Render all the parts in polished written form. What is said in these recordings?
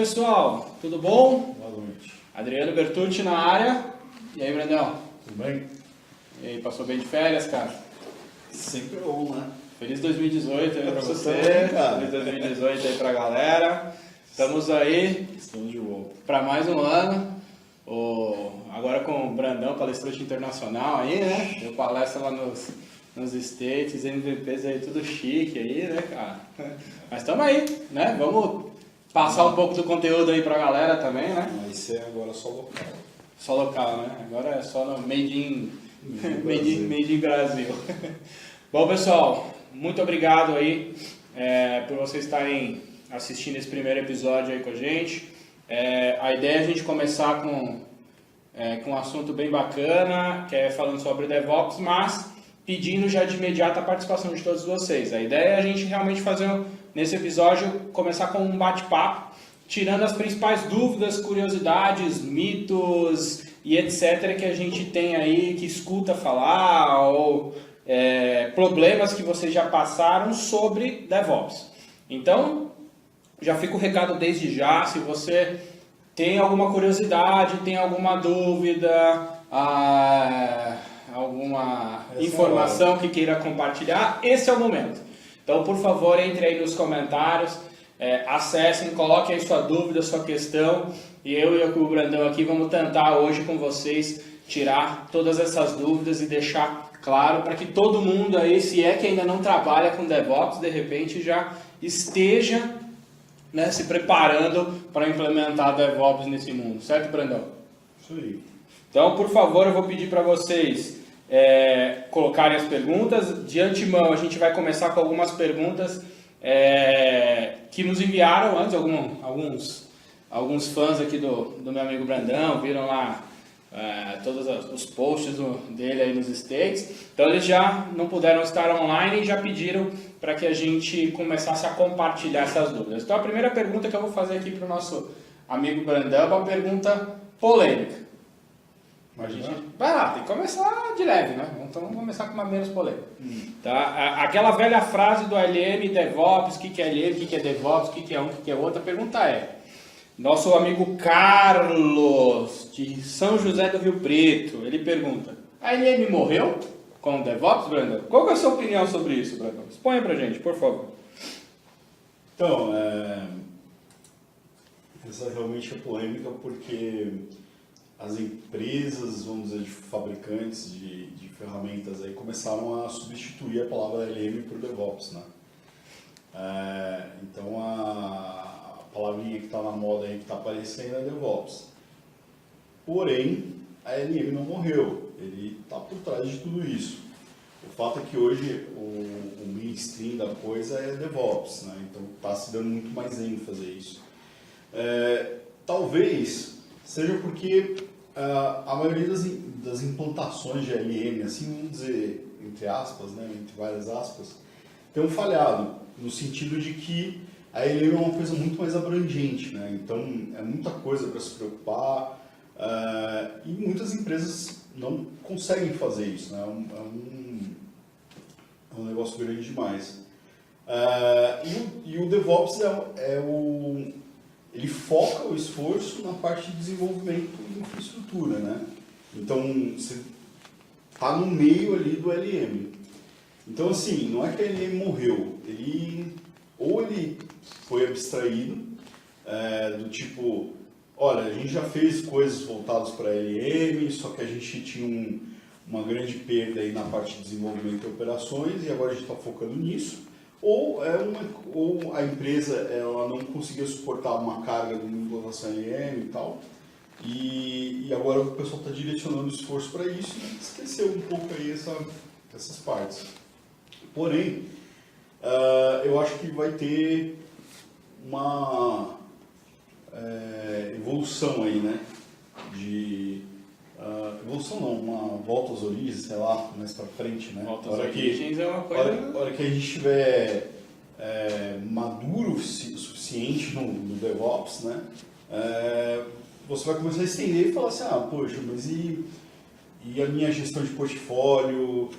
pessoal, tudo bom? Boa noite. Adriano Bertucci na área. E aí, Brandão? Tudo bem? E aí, passou bem de férias, cara? Sempre bom, né? Feliz 2018 aí pra você, também, cara. Feliz 2018 aí pra galera. Estamos aí Estamos de volta. para mais um ano. Agora com o Brandão, palestrante internacional aí, né? Deu palestra lá nos States, MVPs aí, tudo chique aí, né, cara? Mas estamos aí, né? Vamos passar um pouco do conteúdo aí pra galera também, né? Mas isso é agora só local. Só local, né? Agora é só no Made in Brasil. Bom, pessoal, muito obrigado aí por vocês estarem assistindo esse primeiro episódio aí com a gente. A ideia é a gente começar com um assunto bem bacana, que é falando sobre DevOps, mas pedindo já de imediato a participação de todos vocês. A ideia é a gente realmente fazer, nesse episódio, começar com um bate-papo, tirando as principais dúvidas, curiosidades, mitos e etc. que a gente tem aí, que escuta falar, ou problemas que vocês já passaram sobre DevOps. Então, já fica o recado desde já, se você tem alguma curiosidade, tem alguma dúvida, alguma informação que queira compartilhar, esse é o momento. Então, por favor, entre aí nos comentários, acessem, coloquem aí sua dúvida, sua questão, e eu e o Brandão aqui vamos tentar hoje com vocês tirar todas essas dúvidas e deixar claro para que todo mundo aí, se é que ainda não trabalha com DevOps, de repente já esteja, né, se preparando para implementar DevOps nesse mundo, certo, Brandão? Isso aí. Então, por favor, eu vou pedir para vocês colocarem as perguntas. De antemão, a gente vai começar com algumas perguntas que nos enviaram antes, alguns fãs aqui do meu amigo Brandão, viram lá todos os posts dele aí nos States. Então, eles já não puderam estar online e já pediram para que a gente começasse a compartilhar essas dúvidas. Então, a primeira pergunta que eu vou fazer aqui para o nosso amigo Brandão é uma pergunta polêmica. Vai lá, tem que começar de leve, né? Então vamos começar com uma menos polêmica. Tá? Aquela velha frase do LM, DevOps, o que é LM, o que é DevOps, o que é um, o que é outro. A pergunta é, nosso amigo Carlos, de São José do Rio Preto, ele pergunta, a LM morreu com o DevOps, Brandon? Qual que é a sua opinião sobre isso, Brandon? Exponha pra gente, por favor. Então, essa realmente é polêmica porque as empresas, vamos dizer, de fabricantes de ferramentas aí começaram a substituir a palavra LM por DevOps, né? Então a palavrinha que está na moda aí, que está aparecendo é DevOps. Porém, a LM não morreu, ele está por trás de tudo isso. O fato é que hoje o mainstream da coisa é DevOps, né? Então está se dando muito mais ênfase a isso. Talvez seja porque a maioria das implantações de LM, assim, vamos dizer, entre aspas, né, entre várias aspas, tem falhado, no sentido de que a LM é uma coisa muito mais abrangente, né? Então é muita coisa para se preocupar e muitas empresas não conseguem fazer isso, né? É um negócio grande demais. E o DevOps ele foca o esforço na parte de desenvolvimento de infraestrutura, né? Então, você está no meio ali do LM. Então, assim, não é que a LM morreu, ele foi abstraído, do tipo, olha, a gente já fez coisas voltadas para LM, só que a gente tinha uma grande perda aí na parte de desenvolvimento e operações, e agora a gente está focando nisso. Ou a empresa ela não conseguia suportar uma carga de implantação LM e tal, e agora o pessoal está direcionando o esforço para isso e esqueceu um pouco aí essas partes. Porém, eu acho que vai ter uma evolução aí, né? Evolução não, uma volta às origens, sei lá, mais pra frente, né? Volta às origens é uma coisa... A hora que a gente estiver maduro o suficiente no DevOps, né? Você vai começar a estender e falar assim, poxa, mas e a minha gestão de portfólio,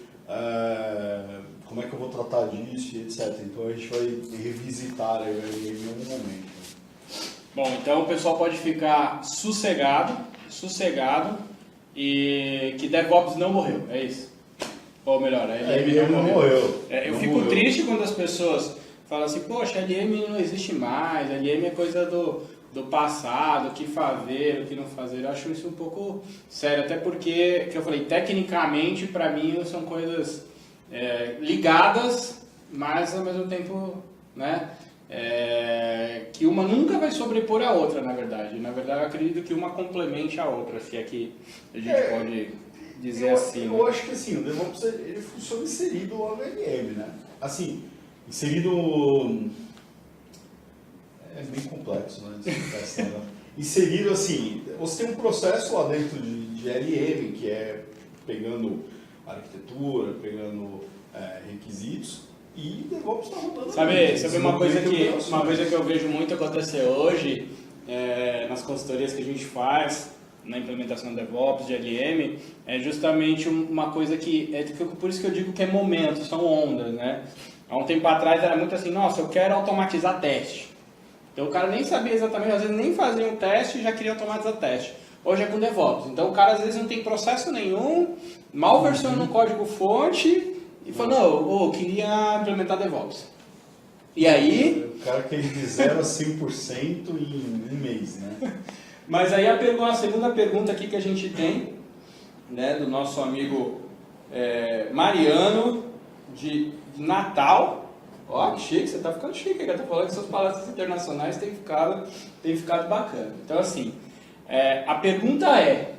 como é que eu vou tratar disso e etc. Então a gente vai revisitar em algum momento. Bom, então o pessoal pode ficar sossegado e que DevOps não morreu, é isso? Ou melhor, a LM não morreu. Eu fico triste quando as pessoas falam assim, poxa, a LM não existe mais, a LM é coisa do passado, o que fazer, o que não fazer. Eu acho isso um pouco sério, até porque, que eu falei, tecnicamente, para mim, são coisas ligadas, mas ao mesmo tempo, né, que uma nunca vai sobrepor a outra, na verdade. Na verdade, eu acredito que uma complemente a outra, se é que a gente pode dizer assim. Eu acho que assim, o DevOps ele funciona inserido lá no LM, né? Assim, inserido... É bem complexo, né? Inserido assim, você tem um processo lá dentro de LM, que é pegando arquitetura, pegando requisitos, e DevOps está rodando. Sabe uma coisa que eu vejo muito acontecer hoje, nas consultorias que a gente faz, na implementação do DevOps, de LM, é justamente uma coisa que, por isso que eu digo que é momento, são ondas, né? Há um tempo atrás era muito assim, nossa, eu quero automatizar teste. Então o cara nem sabia exatamente, às vezes nem fazia um teste e já queria automatizar teste. Hoje é com DevOps. Então o cara às vezes não tem processo nenhum, mal versiona no código fonte e fala, não, eu queria implementar DevOps. E aí... O cara quer ir de 0 a 100% em um mês, né? Mas aí a segunda pergunta aqui que a gente tem, né, do nosso amigo Mariano, de Natal. Ó, que chique, você tá ficando chique, ele tá falando que suas palestras internacionais têm ficado bacana. Então, assim, a pergunta é,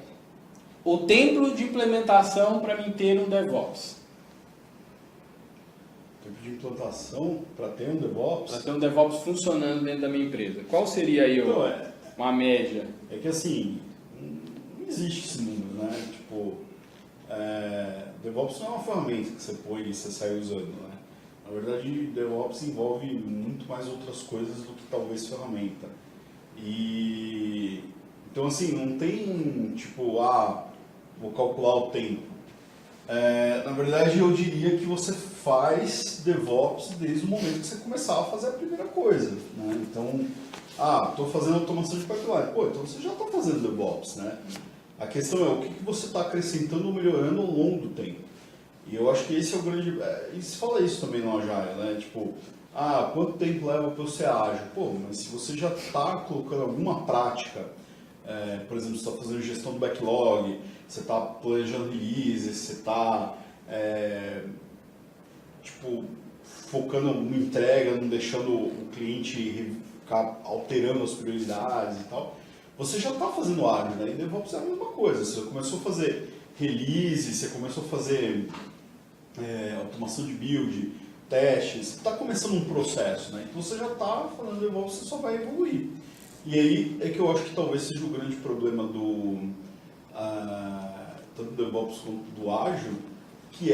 o tempo de implementação para mim ter um DevOps? Tempo de implantação para ter um DevOps? Para ter um DevOps funcionando dentro da minha empresa. Qual seria aí uma média? É que assim, não existe esse número, né? Tipo, DevOps não é uma ferramenta que você põe e você sai usando, né? Na verdade, DevOps envolve muito mais outras coisas do que talvez ferramenta. E então assim, não tem tipo, vou calcular o tempo. Na verdade, eu diria que você faz DevOps desde o momento que você começar a fazer a primeira coisa, né? Então, estou fazendo automação de pipeline. Pô, então você já está fazendo DevOps, né? A questão é o que você está acrescentando ou melhorando ao longo do tempo. E eu acho que esse é o grande... E se fala isso também no Agile, né? Tipo, quanto tempo leva para você ágil? Pô, mas se você já está colocando alguma prática, por exemplo, você está fazendo gestão do backlog, você está planejando releases, você está, focando alguma entrega, não deixando o cliente ficar alterando as prioridades e tal, você já está fazendo ágil, né? E DevOps é a mesma coisa. Você começou a fazer release, você começou a fazer automação de build, testes, você está começando um processo, né? Então você já está falando DevOps, você só vai evoluir. E aí é que eu acho que talvez seja o grande problema tanto do DevOps quanto do ágil, que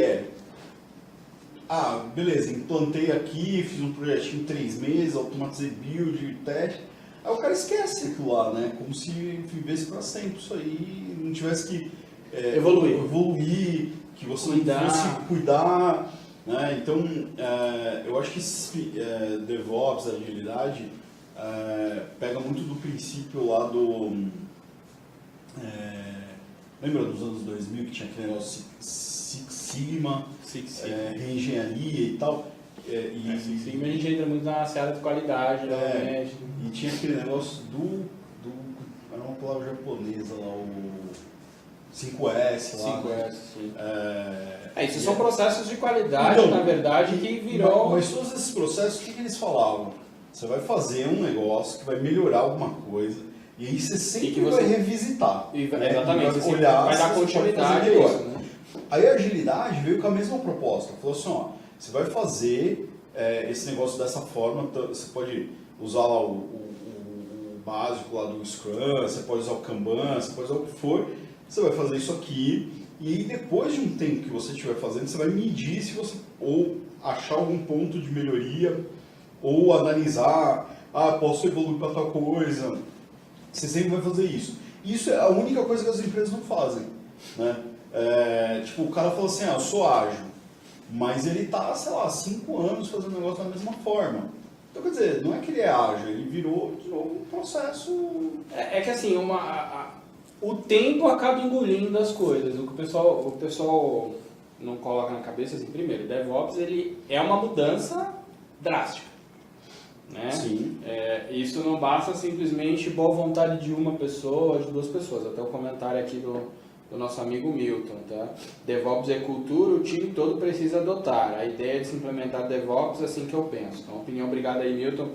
beleza, implantei aqui, fiz um projetinho em 3 meses, automatizei build, teste. Aí o cara esquece aquilo lá, né? Como se vivesse para sempre isso aí, não tivesse que evoluir, que você não fosse cuidar, né? Então, eu acho que DevOps, agilidade, pega muito do princípio lá lembra dos anos 2000 que tinha aquele negócio Six Sigma, reengenharia e tal? Six Sigma a gente entra muito na seara de qualidade, realmente. E tinha aquele negócio era uma palavra japonesa lá, o 5S lá. 5S, sim. Isso são processos de qualidade, então, na verdade, que virou... Mas todos esses processos, o que eles falavam? Você vai fazer um negócio que vai melhorar alguma coisa, e aí você sempre vai revisitar. Exatamente, vai olhar, vai dar continuidade a isso, né? Aí a agilidade veio com a mesma proposta. Falou assim, você vai fazer esse negócio dessa forma, você pode usar lá o básico lá do Scrum, você pode usar o Kanban, você pode usar o que for, você vai fazer isso aqui, e aí depois de um tempo que você estiver fazendo, você vai medir se você ou achar algum ponto de melhoria, ou analisar, posso evoluir para tal coisa. Você sempre vai fazer isso. Isso é a única coisa que as empresas não fazem, né? O cara fala assim, eu sou ágil, mas ele está, sei lá, 5 anos fazendo o negócio da mesma forma. Então, quer dizer, não é que ele é ágil, ele virou de novo um processo... É que assim, o tempo acaba engolindo as coisas. O que o pessoal não coloca na cabeça, assim, primeiro, DevOps ele é uma mudança drástica. Né? Sim. Isso não basta simplesmente boa vontade de uma pessoa, de duas pessoas. Até o comentário aqui do nosso amigo Milton. Tá? DevOps é cultura, o time todo precisa adotar. A ideia de se implementar DevOps é assim que eu penso. Então, opinião, obrigado aí, Milton,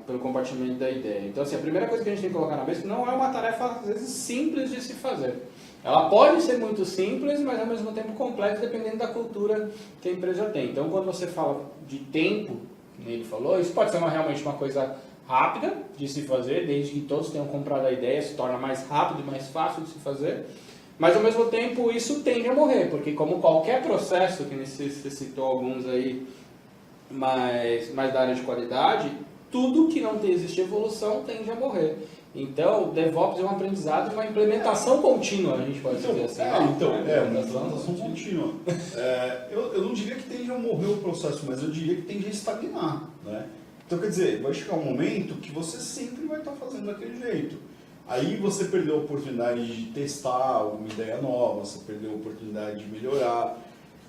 pelo compartilhamento da ideia. Então, assim, a primeira coisa que a gente tem que colocar na mesa é que não é uma tarefa, às vezes, simples de se fazer. Ela pode ser muito simples, mas ao mesmo tempo complexa, dependendo da cultura que a empresa tem. Então, quando você fala de tempo, como ele falou, isso pode ser realmente uma coisa rápida de se fazer, desde que todos tenham comprado a ideia, se torna mais rápido e mais fácil de se fazer. Mas, ao mesmo tempo, isso tende a morrer, porque como qualquer processo, que você citou alguns aí, mais da área de qualidade, tudo que não existe evolução tende a morrer. Então, o DevOps é um aprendizado e uma implementação contínua, a gente pode dizer assim. Uma implementação contínua. Eu não diria que tende a morrer o processo, mas eu diria que tende a estagnar. Né? Então, quer dizer, vai chegar um momento que você sempre vai estar fazendo daquele jeito. Aí você perdeu a oportunidade de testar uma ideia nova, você perdeu a oportunidade de melhorar,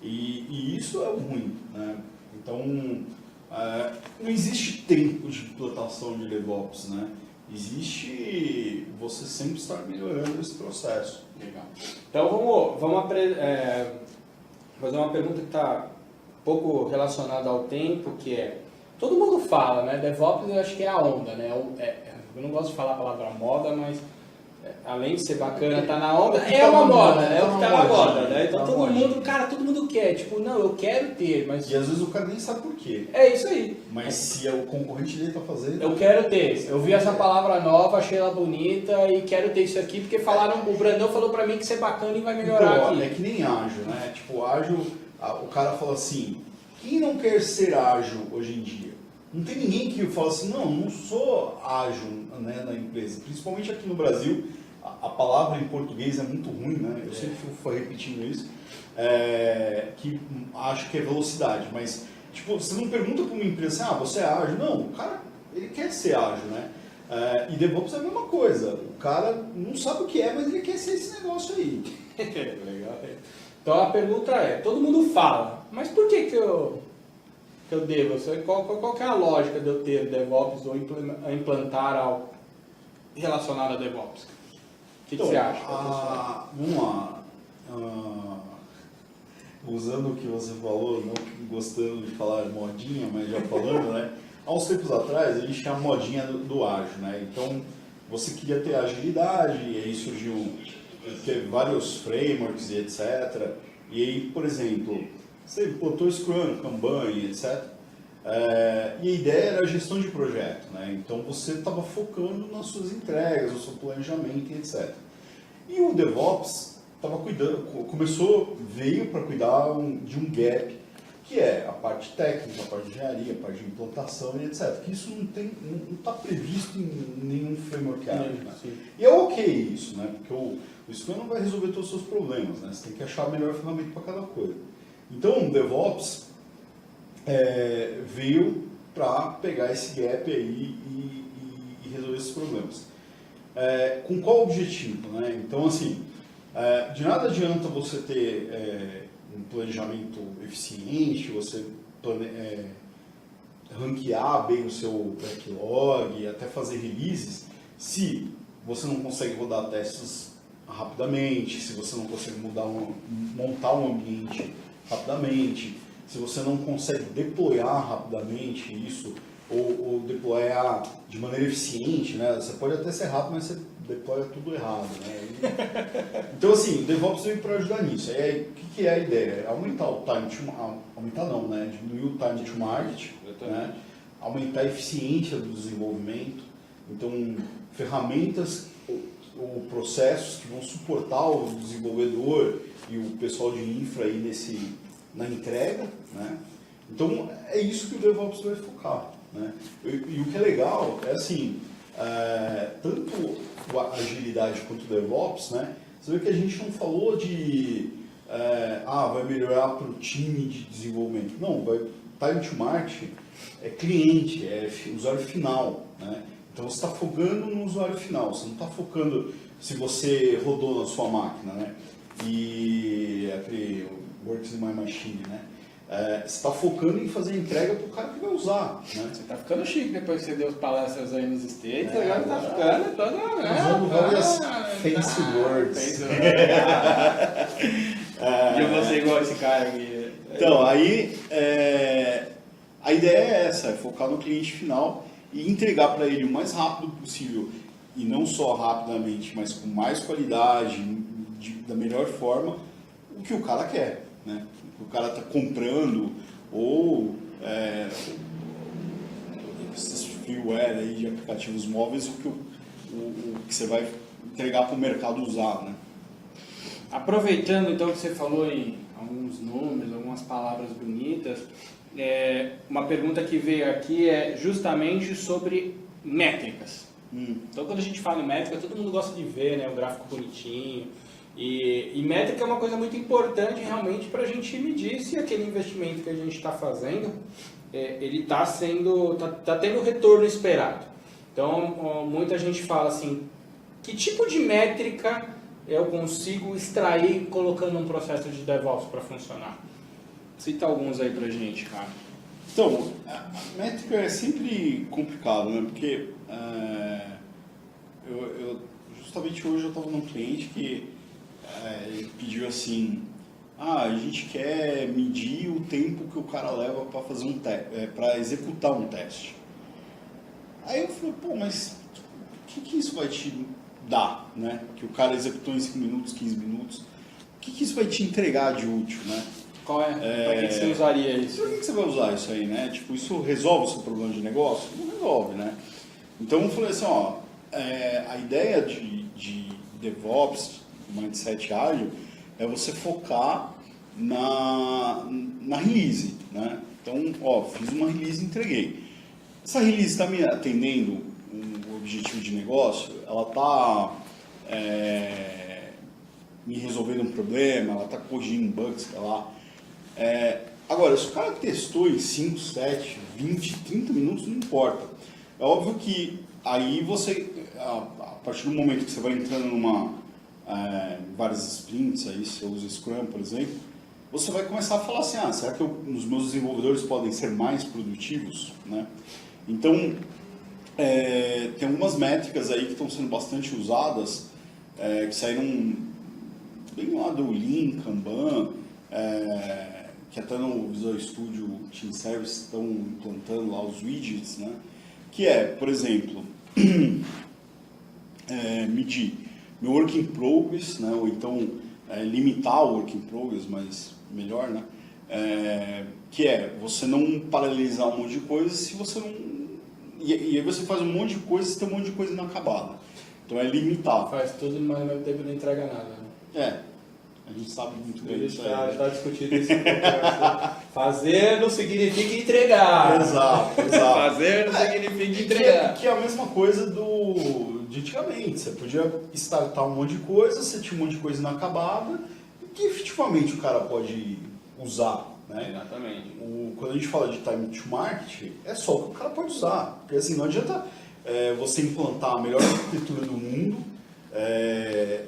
e isso é o ruim. Né? Então, não existe tempo de implantação de DevOps, né? Existe você sempre estar melhorando esse processo. Legal. Então vamos fazer uma pergunta que está um pouco relacionada ao tempo, que é, todo mundo fala, né? DevOps eu acho que é a onda, né? Eu não gosto de falar a palavra moda, mas além de ser bacana, tá na onda, é uma moda, é o que tá na moda, né? Então todo mundo quer, tipo, não, eu quero ter, mas... E às vezes o cara nem sabe por quê. É isso aí. Mas se o concorrente dele tá fazendo... Eu quero ter, eu vi essa palavra nova, achei ela bonita e quero ter isso aqui, porque o Brandão falou pra mim que isso é bacana e vai melhorar então, aqui. É que nem ágil, né? Tipo, ágil, o cara fala assim, quem não quer ser ágil hoje em dia? Não tem ninguém que fala assim, não sou ágil, né, na empresa. Principalmente aqui no Brasil, a palavra em português é muito ruim, né? Eu sempre fico repetindo isso, que acho que é velocidade, mas tipo, você não pergunta para uma empresa assim, você é ágil? Não, o cara, ele quer ser ágil, né? E DevOps é a mesma coisa, o cara não sabe o que é, mas ele quer ser esse negócio aí. Legal. Então a pergunta é, todo mundo fala, mas por que eu devo? Qual que é a lógica de eu ter DevOps ou implantar algo relacionado a DevOps? O que você acha? Vamos lá. Usando o que você falou, não gostando de falar modinha, mas já falando, né? Há uns tempos atrás a gente tinha a modinha do ágil, né? Então você queria ter agilidade, e aí teve vários frameworks e etc. E aí, por exemplo, você botou Scrum, Kanban e etc. E a ideia era a gestão de projeto, né? Então você estava focando nas suas entregas, no seu planejamento e etc. E o DevOps veio para cuidar de um gap, que é a parte técnica, a parte de engenharia, a parte de implantação e etc. Que isso não está previsto em nenhum framework ágil, né? E é ok isso, né? Porque o Scrum não vai resolver todos os seus problemas, né? Você tem que achar a melhor ferramenta para cada coisa. Então o DevOps veio para pegar esse gap aí e resolver esses problemas. Com qual objetivo? Né? Então, assim, de nada adianta você ter um planejamento eficiente, você ranquear bem o seu backlog, até fazer releases, se você não consegue rodar testes rapidamente, se você não consegue montar um ambiente rapidamente, se você não consegue deployar rapidamente isso, ou deployar de maneira eficiente, né? Você pode até ser rápido, mas você deploya tudo errado, né? Então, assim, o DevOps veio para ajudar nisso. O que é a ideia? Aumentar o time to market, aumentar não, né? Diminuir o time to market, né? Aumentar a eficiência do desenvolvimento. Então, ferramentas ou processos que vão suportar o desenvolvedor e o pessoal de infra aí na entrega, né? Então, é isso que o DevOps vai focar, né? E o que é legal é assim, tanto a agilidade quanto o DevOps, né? Você vê que a gente não falou de vai melhorar para o time de desenvolvimento. Não, vai time to market é cliente, é usuário final, né? Então você está focando no usuário final, você não está focando se você rodou na sua máquina, né? E aquele works in my machine, né? Você está focando em fazer a entrega para o cara que vai usar, né? Você tá ficando chique depois que você deu palestras aí nos States, agora tá ficando todo... Usando várias fancy words. E eu vou ser igual esse cara aqui. Então, aí a ideia é essa, é focar no cliente final e entregar para ele o mais rápido possível, e não só rapidamente, mas com mais qualidade, da melhor forma, o que o cara quer, né? O que o cara está comprando, ou esses freeware aí de aplicativos móveis, o que você vai entregar para o mercado usar, né? Aproveitando então que você falou em alguns números, algumas palavras bonitas, uma pergunta que veio aqui é justamente sobre métricas. Então quando a gente fala em métrica, todo mundo gosta de ver, né, um gráfico bonitinho, e métrica é uma coisa muito importante realmente para a gente medir se aquele investimento que a gente está fazendo, ele está tendo o retorno esperado. Então muita gente fala assim, que tipo de métrica eu consigo extrair colocando um processo de DevOps para funcionar? Cita alguns aí pra gente, cara. Então, a métrica é sempre complicado, né? Porque justamente hoje eu estava num cliente que ele pediu assim, a gente quer medir o tempo que o cara leva para fazer para executar um teste. Aí eu falei, pô, mas o que isso vai te dar, né? Que o cara executou em 5 minutos, 15 minutos. O que isso vai te entregar de útil, né? Qual é? Para que você usaria isso? Por que você vai usar isso aí, né? Tipo, isso resolve o seu problema de negócio? Não resolve, né? Então eu falei assim, a ideia de DevOps, mindset ágil, é você focar na release, né? Então, fiz uma release e entreguei. Essa release está me atendendo um objetivo de negócio? Ela está me resolvendo um problema? Ela está corrigindo bugs, sei lá. Agora, se o cara testou em 5, 7, 20, 30 minutos, não importa. É óbvio que aí você, a partir do momento que você vai entrando várias sprints, aí você usa Scrum, por exemplo, você vai começar a falar assim, será que os meus desenvolvedores podem ser mais produtivos, né? Então, tem algumas métricas aí que estão sendo bastante usadas, que saíram bem lá do Lean, Kanban, que até no Visual Studio Team Service estão implantando lá os widgets, né? Que por exemplo, medir meu work in progress, né? Ou então limitar o work in progress, mas melhor, né? Que você não paralisar um monte de coisa se você não... E aí você faz um monte de coisa e tem um monte de coisa inacabada. Então é limitar. Faz tudo, mas ao mesmo tempo não entrega nada. Né? A gente sabe muito bem disso. Já discutido isso. Fazer não significa entregar. Exato. Fazer não significa entregar. Que é a mesma coisa de antigamente. Você podia startar um monte de coisa, você tinha um monte de coisa inacabada, que efetivamente o cara pode usar. Né? Exatamente. Quando a gente fala de time to market, é só o que o cara pode usar. Porque assim, não adianta você implantar a melhor arquitetura do mundo,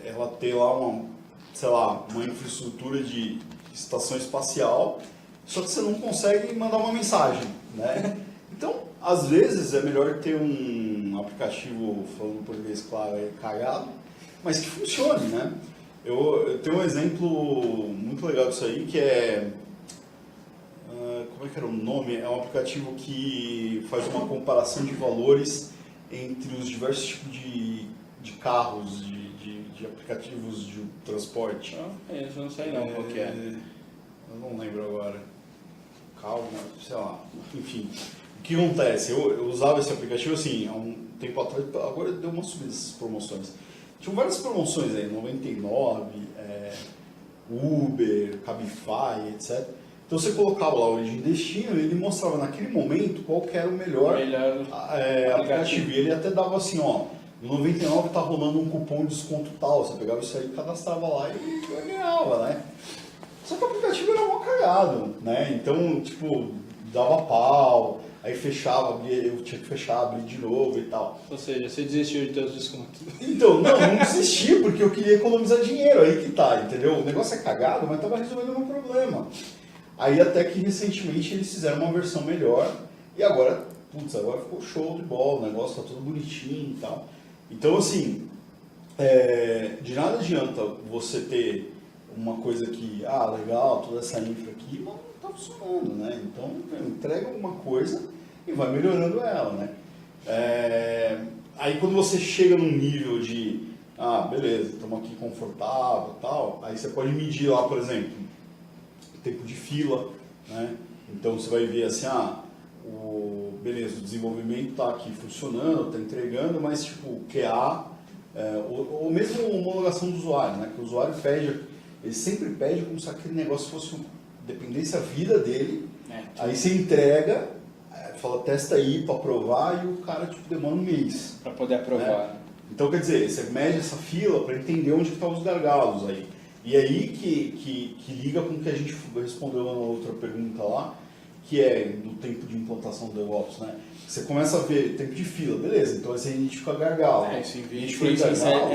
ela ter lá uma infraestrutura de estação espacial, só que você não consegue mandar uma mensagem, né? Então, às vezes é melhor ter um aplicativo, falando português claro, cagado, mas que funcione, né? Eu tenho um exemplo muito legal disso aí, que como é que era o nome? É um aplicativo que faz uma comparação de valores entre os diversos tipos de carros, de aplicativos de transporte. Isso eu não sei não qual que é. Eu não lembro agora. Calma, sei lá. Enfim, o que acontece? Eu usava esse aplicativo assim, há um tempo atrás, agora deu uma subida essas promoções. Tinham várias promoções aí, 99, Uber, Cabify, etc. Então você colocava lá o origem e destino e ele mostrava naquele momento qual que era o melhor aplicativo. E ele até dava assim, no 99 tá rolando um cupom de desconto tal, você pegava isso aí, cadastrava lá e ganhava, né? Só que o aplicativo era mó cagado, né? Então, tipo, dava pau, aí fechava, abria, eu tinha que fechar, abrir de novo e tal. Ou seja, você desistiu de teus descontos. Então, não desisti, porque eu queria economizar dinheiro, aí que tá, entendeu? O negócio é cagado, mas tava resolvendo o meu problema. Aí até que recentemente eles fizeram uma versão melhor, e agora, agora ficou show de bola, o negócio tá tudo bonitinho e tal. Então, assim, de nada adianta você ter uma coisa que, legal, toda essa infra aqui, mas não tá funcionando, né? Então, entrega alguma coisa e vai melhorando ela, né? Aí quando você chega num nível de, beleza, estamos aqui confortável e tal, aí você pode medir lá, por exemplo, o tempo de fila, né? Então você vai ver assim, beleza, o desenvolvimento está aqui funcionando, está entregando, mas tipo, o QA, ou mesmo a homologação do usuário, né? Que o usuário pede, ele sempre pede como se aquele negócio fosse dependesse da vida dele, aí você entrega, fala, testa aí para aprovar, e o cara tipo, demora um mês. Para poder aprovar. Né? Então, quer dizer, você mede essa fila para entender onde estão os gargalos aí. E aí que liga com o que a gente respondeu na outra pergunta lá, que é do tempo de implantação do DevOps, né? Você começa a ver tempo de fila, beleza, então você identifica gargalo. Isso em SLA,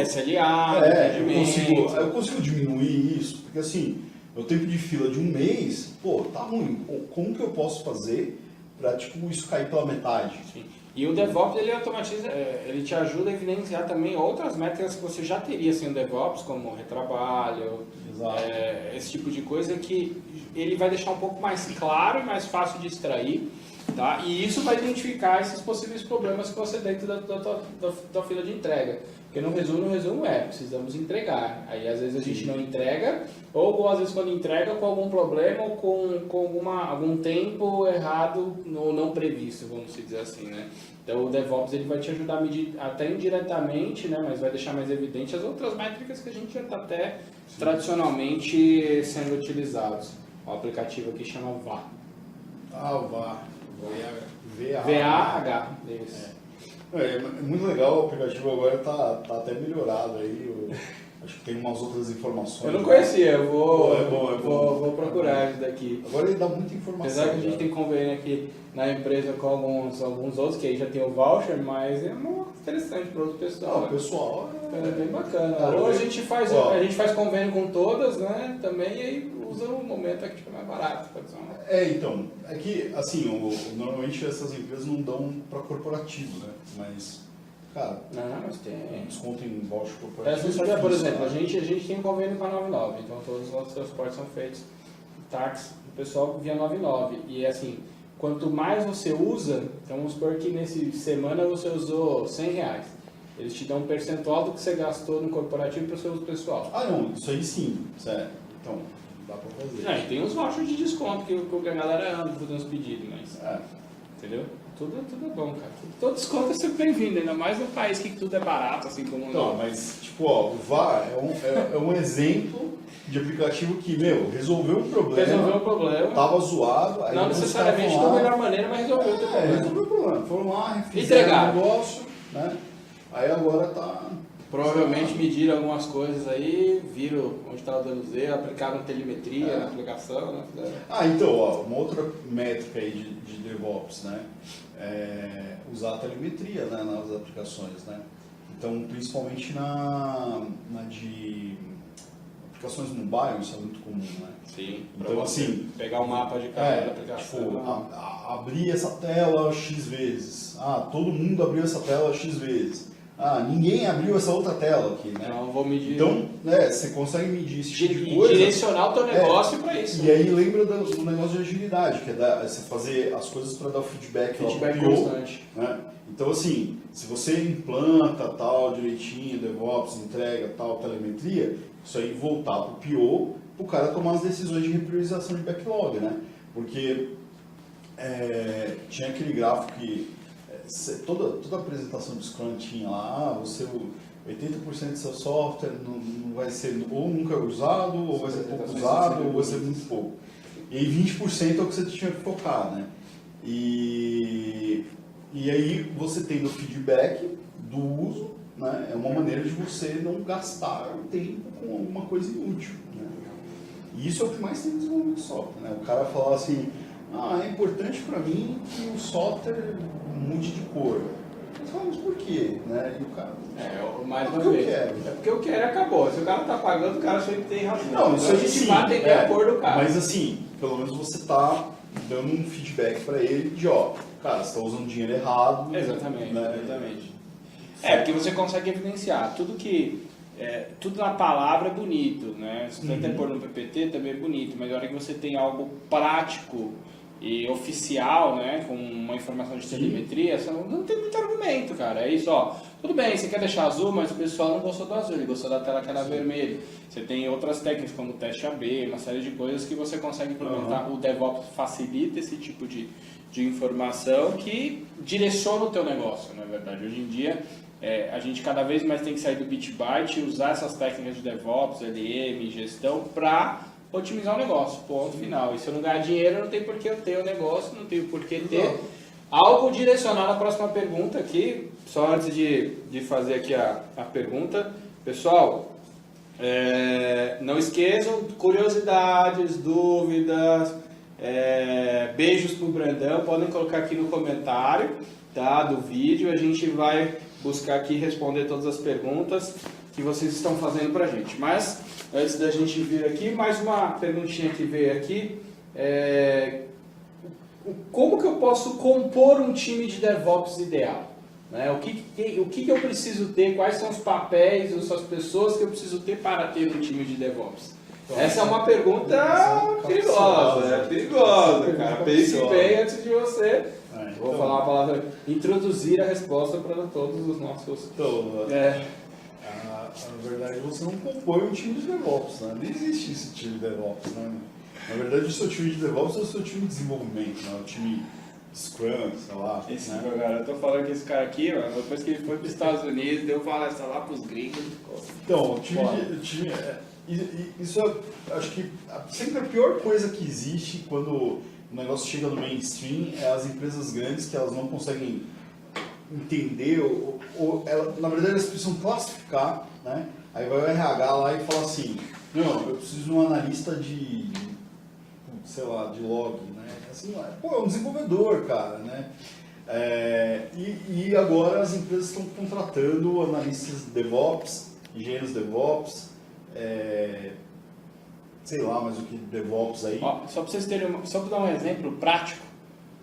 eu consigo diminuir isso, porque assim, meu tempo de fila de um mês, tá ruim. Como que eu posso fazer para tipo, isso cair pela metade? Sim. E o DevOps, ele automatiza, ele te ajuda a evidenciar também outras métricas que você já teria sem o DevOps, como retrabalho, esse tipo de coisa, que ele vai deixar um pouco mais claro e mais fácil de extrair, tá? E isso vai identificar esses possíveis problemas que você tem dentro da fila de entrega. Porque no resumo precisamos entregar. Aí às vezes a gente não entrega, ou às vezes quando entrega com algum problema ou com algum tempo errado ou não previsto, vamos dizer assim, né? Então o DevOps ele vai te ajudar a medir até indiretamente, né? Mas vai deixar mais evidente as outras métricas que a gente já está até tradicionalmente sendo utilizados. O aplicativo aqui chama VAH. O VAH. VAH. Isso. É muito legal, o aplicativo agora tá até melhorado aí, acho que tem umas outras informações. Eu não conhecia, eu vou, é bom. vou procurar isso daqui. Agora ele dá muita informação. Apesar que a gente tem convênio aqui na empresa com alguns outros, que aí já tem o voucher, mas é muito interessante para outro pessoal. O pessoal é bem bacana. Ou a gente faz convênio com todas, né, também, e aí usa no momento que fica mais barato. Então, é que, assim, normalmente essas empresas não dão para corporativo, né, mas, cara, mas tem desconto em voucher corporativo. Você sabia, por exemplo, a gente tem um convênio com a 99, então todos os nossos transportes são feitos táxi, o pessoal via 99, e assim, quanto mais você usa, então vamos supor que nessa semana você usou R$100, eles te dão um percentual do que você gastou no corporativo para o seu uso pessoal. Não, isso aí sim, certo. Então, dá para fazer. E tem uns vouchers de desconto que a galera anda fazendo os pedidos, mas... Entendeu? Tudo é bom, cara. Todo desconto é sempre bem-vindo, ainda mais num país que tudo é barato, assim como... Não, mas, tipo, o VAR é um exemplo de aplicativo que, resolveu um problema. Tava zoado. Aí não necessariamente da melhor maneira, mas resolveu o problema. Resolveu o problema. Foram lá, fizeram o negócio, né? Aí agora tá... Provavelmente mediram algumas coisas aí, viram onde estava dando zero, aplicaram telemetria na aplicação, né? Então, uma outra métrica aí de DevOps, né? Usar a telemetria, né, nas aplicações, né? Então, principalmente na de aplicações mobile, isso é muito comum, né? Sim. Então, assim, pegar o mapa de cada aplicação. Tipo, abrir essa tela X vezes. Todo mundo abriu essa tela X vezes. Ninguém abriu essa outra tela aqui, né? Não, vou medir. Então, você consegue medir esse tipo de coisa. Direcionar o teu negócio para isso. E aí lembra do negócio de agilidade, que é você fazer as coisas para dar o feedback constante. Né? Então, assim, se você implanta tal direitinho, DevOps, entrega tal telemetria, isso aí voltar para o PO, para o cara tomar as decisões de repriorização de backlog, né? Porque tinha aquele gráfico que toda apresentação de Scrum tinha lá, 80% do seu software não vai ser ou nunca é usado, ou vai ser pouco usado, ou vai ser muito pouco. E aí 20% é o que você tinha que focar, né? E aí você tendo feedback do uso, né? É uma maneira de você não gastar o tempo com alguma coisa inútil, né? E isso é o que mais tem no desenvolvimento de software, né? O cara fala assim, É importante para mim que o software mude de cor. Mas por quê? Né? E o cara... Mais uma vez. É porque eu quero e acabou. Se o cara tá pagando, o cara sempre tem razão. Não, isso então, a gente vai atender a cor do cara. Mas assim, pelo menos você tá dando um feedback para ele de, cara, você tá usando dinheiro errado. Exatamente, né? exatamente. Porque você consegue evidenciar. Tudo na palavra é bonito, né? Se você até pôr no PPT também é bonito, mas na hora que você tem algo prático e oficial, né, com uma informação de telemetria, você não tem muito argumento, cara. É isso, tudo bem, você quer deixar azul, mas o pessoal não gostou do azul, ele gostou da tela que era vermelha. Você tem outras técnicas como o teste AB, uma série de coisas que você consegue implementar. O DevOps facilita esse tipo de informação que direciona o teu negócio, na verdade. Hoje em dia, a gente cada vez mais tem que sair do bit byte e usar essas técnicas de DevOps, LM, gestão, para otimizar o negócio, ponto final. E se eu não ganhar dinheiro, não tem por que eu ter o negócio, não tenho por que ter algo direcionado à próxima pergunta aqui. Só antes de fazer aqui a pergunta, pessoal, não esqueçam, curiosidades, dúvidas, beijos pro Brandão, podem colocar aqui no comentário, tá, do vídeo. A gente vai buscar aqui responder todas as perguntas que vocês estão fazendo pra gente. Mas antes da gente vir aqui, mais uma perguntinha que veio aqui. Como que eu posso compor um time de DevOps ideal? Né? O que eu preciso ter? Quais são os papéis, as pessoas que eu preciso ter para ter um time de DevOps? Essa é uma pergunta perigosa, cara. Pense bem antes de você... Vou falar uma palavra, introduzir a resposta para todos os nossos... Na verdade, você não compõe um time de DevOps, né? Não existe esse time de DevOps, né? Na verdade, o seu time de DevOps é o seu time de desenvolvimento, né? O time Scrum, sei lá. Cara, eu tô falando que esse cara aqui, depois que ele foi para os Estados Unidos, deu palestra lá para os gringos. Então, o time isso acho que sempre a pior coisa que existe quando o negócio chega no mainstream é as empresas grandes que elas não conseguem entender, na verdade elas precisam classificar, né? Aí vai o RH lá e fala assim, não, eu preciso de um analista de log, né? Assim, é um desenvolvedor, cara, né? E agora as empresas estão contratando analistas DevOps, engenheiros DevOps, sei lá, mas o que DevOps aí. Só para vocês terem, só para dar um exemplo prático,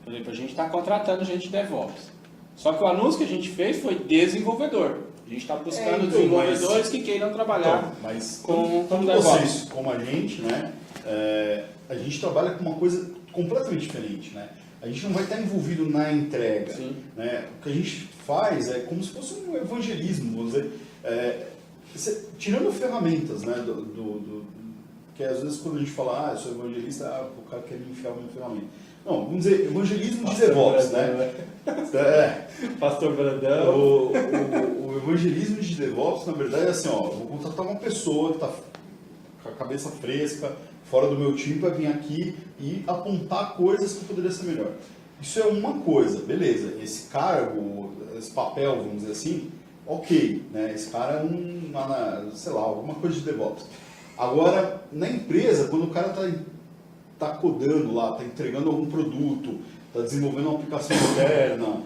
por exemplo, a gente está contratando gente de DevOps. Só que o anúncio que a gente fez foi desenvolvedor. A gente está buscando desenvolvedores que queiram trabalhar com DevOps. Vocês, como a gente, né? A gente trabalha com uma coisa completamente diferente, né? A gente não vai estar envolvido na entrega. Né? O que a gente faz é como se fosse um evangelismo, vamos dizer, tirando ferramentas, né? Que às vezes quando a gente fala, eu sou evangelista, o cara quer me enfiar uma ferramenta. Não, vamos dizer, evangelismo de DevOps, né? Pastor Brandão. O evangelismo de DevOps, na verdade, é assim, eu vou contratar uma pessoa que está com a cabeça fresca, fora do meu time, para vir aqui e apontar coisas que poderia ser melhor. Isso é uma coisa, beleza. Esse cargo, esse papel, vamos dizer assim, ok, né? Esse cara é sei lá, alguma coisa de DevOps. Agora, na empresa, quando o cara está codando lá, está entregando algum produto, está desenvolvendo uma aplicação interna,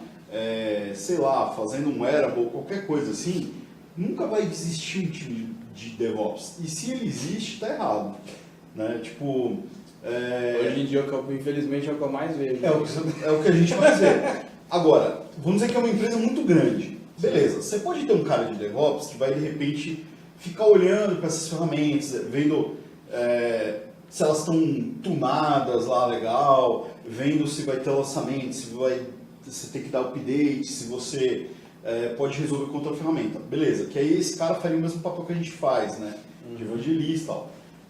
sei lá, fazendo um wearable, qualquer coisa assim, nunca vai existir um time de DevOps. E se ele existe, está errado. Né? Tipo, hoje em dia, infelizmente, é o que eu mais vejo. É o que a gente vai dizer. Agora, vamos dizer que é uma empresa muito grande. Beleza, você pode ter um cara de DevOps que vai, de repente, ficar olhando para essas ferramentas, vendo se elas estão tunadas lá legal, vendo se vai ter lançamento, se você tem que dar update, se você pode resolver com outra ferramenta. Beleza, que aí esse cara faria o mesmo papel que a gente faz, né? De evangelista e tal.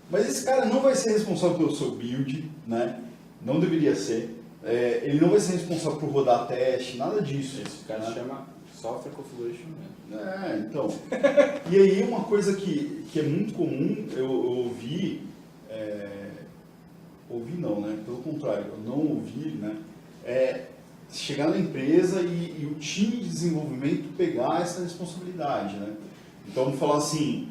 Mas esse cara não vai ser responsável pelo seu build, né? Não deveria ser. Ele não vai ser responsável por rodar teste, nada disso. Esse cara se chama Software Configuration Manager. Então. E aí uma coisa que é muito comum, eu ouvi, ouvi não, né? Pelo contrário, eu não ouvi, né? Chegar na empresa e o time de desenvolvimento pegar essa responsabilidade, né? Então falar assim,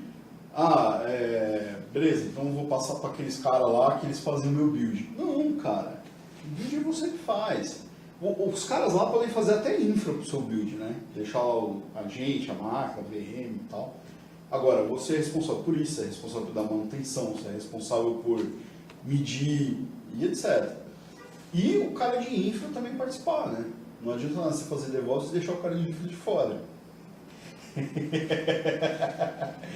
beleza, então eu vou passar para aqueles caras lá que eles fazem o meu build. Não, cara. Build é você que faz. Os caras lá podem fazer até infra pro seu build, né? Deixar a gente, a máquina, a VM e tal. Agora, você é responsável por isso, você é responsável por dar manutenção, você é responsável por medir e etc. E o cara de infra também participar, né? Não adianta nada você fazer DevOps e deixar o cara de infra de fora.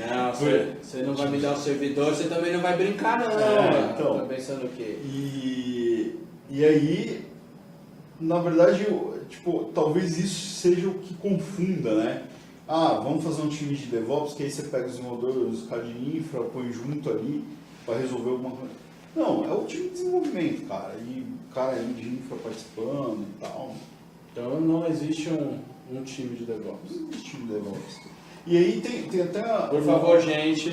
Não, você não vai me dar o servidor, você também não vai brincar não. Então, tá pensando o quê? E aí, na verdade, tipo, talvez isso seja o que confunda, né? Ah, vamos fazer um time de DevOps, que aí você pega os desenvolvedores, os caras de infra, põe junto ali para resolver alguma coisa. Não, é o time de desenvolvimento, cara. E o cara aí de infra participando e tal. Então não existe um time de DevOps. Não existe time de DevOps. E aí tem até... Por favor, gente,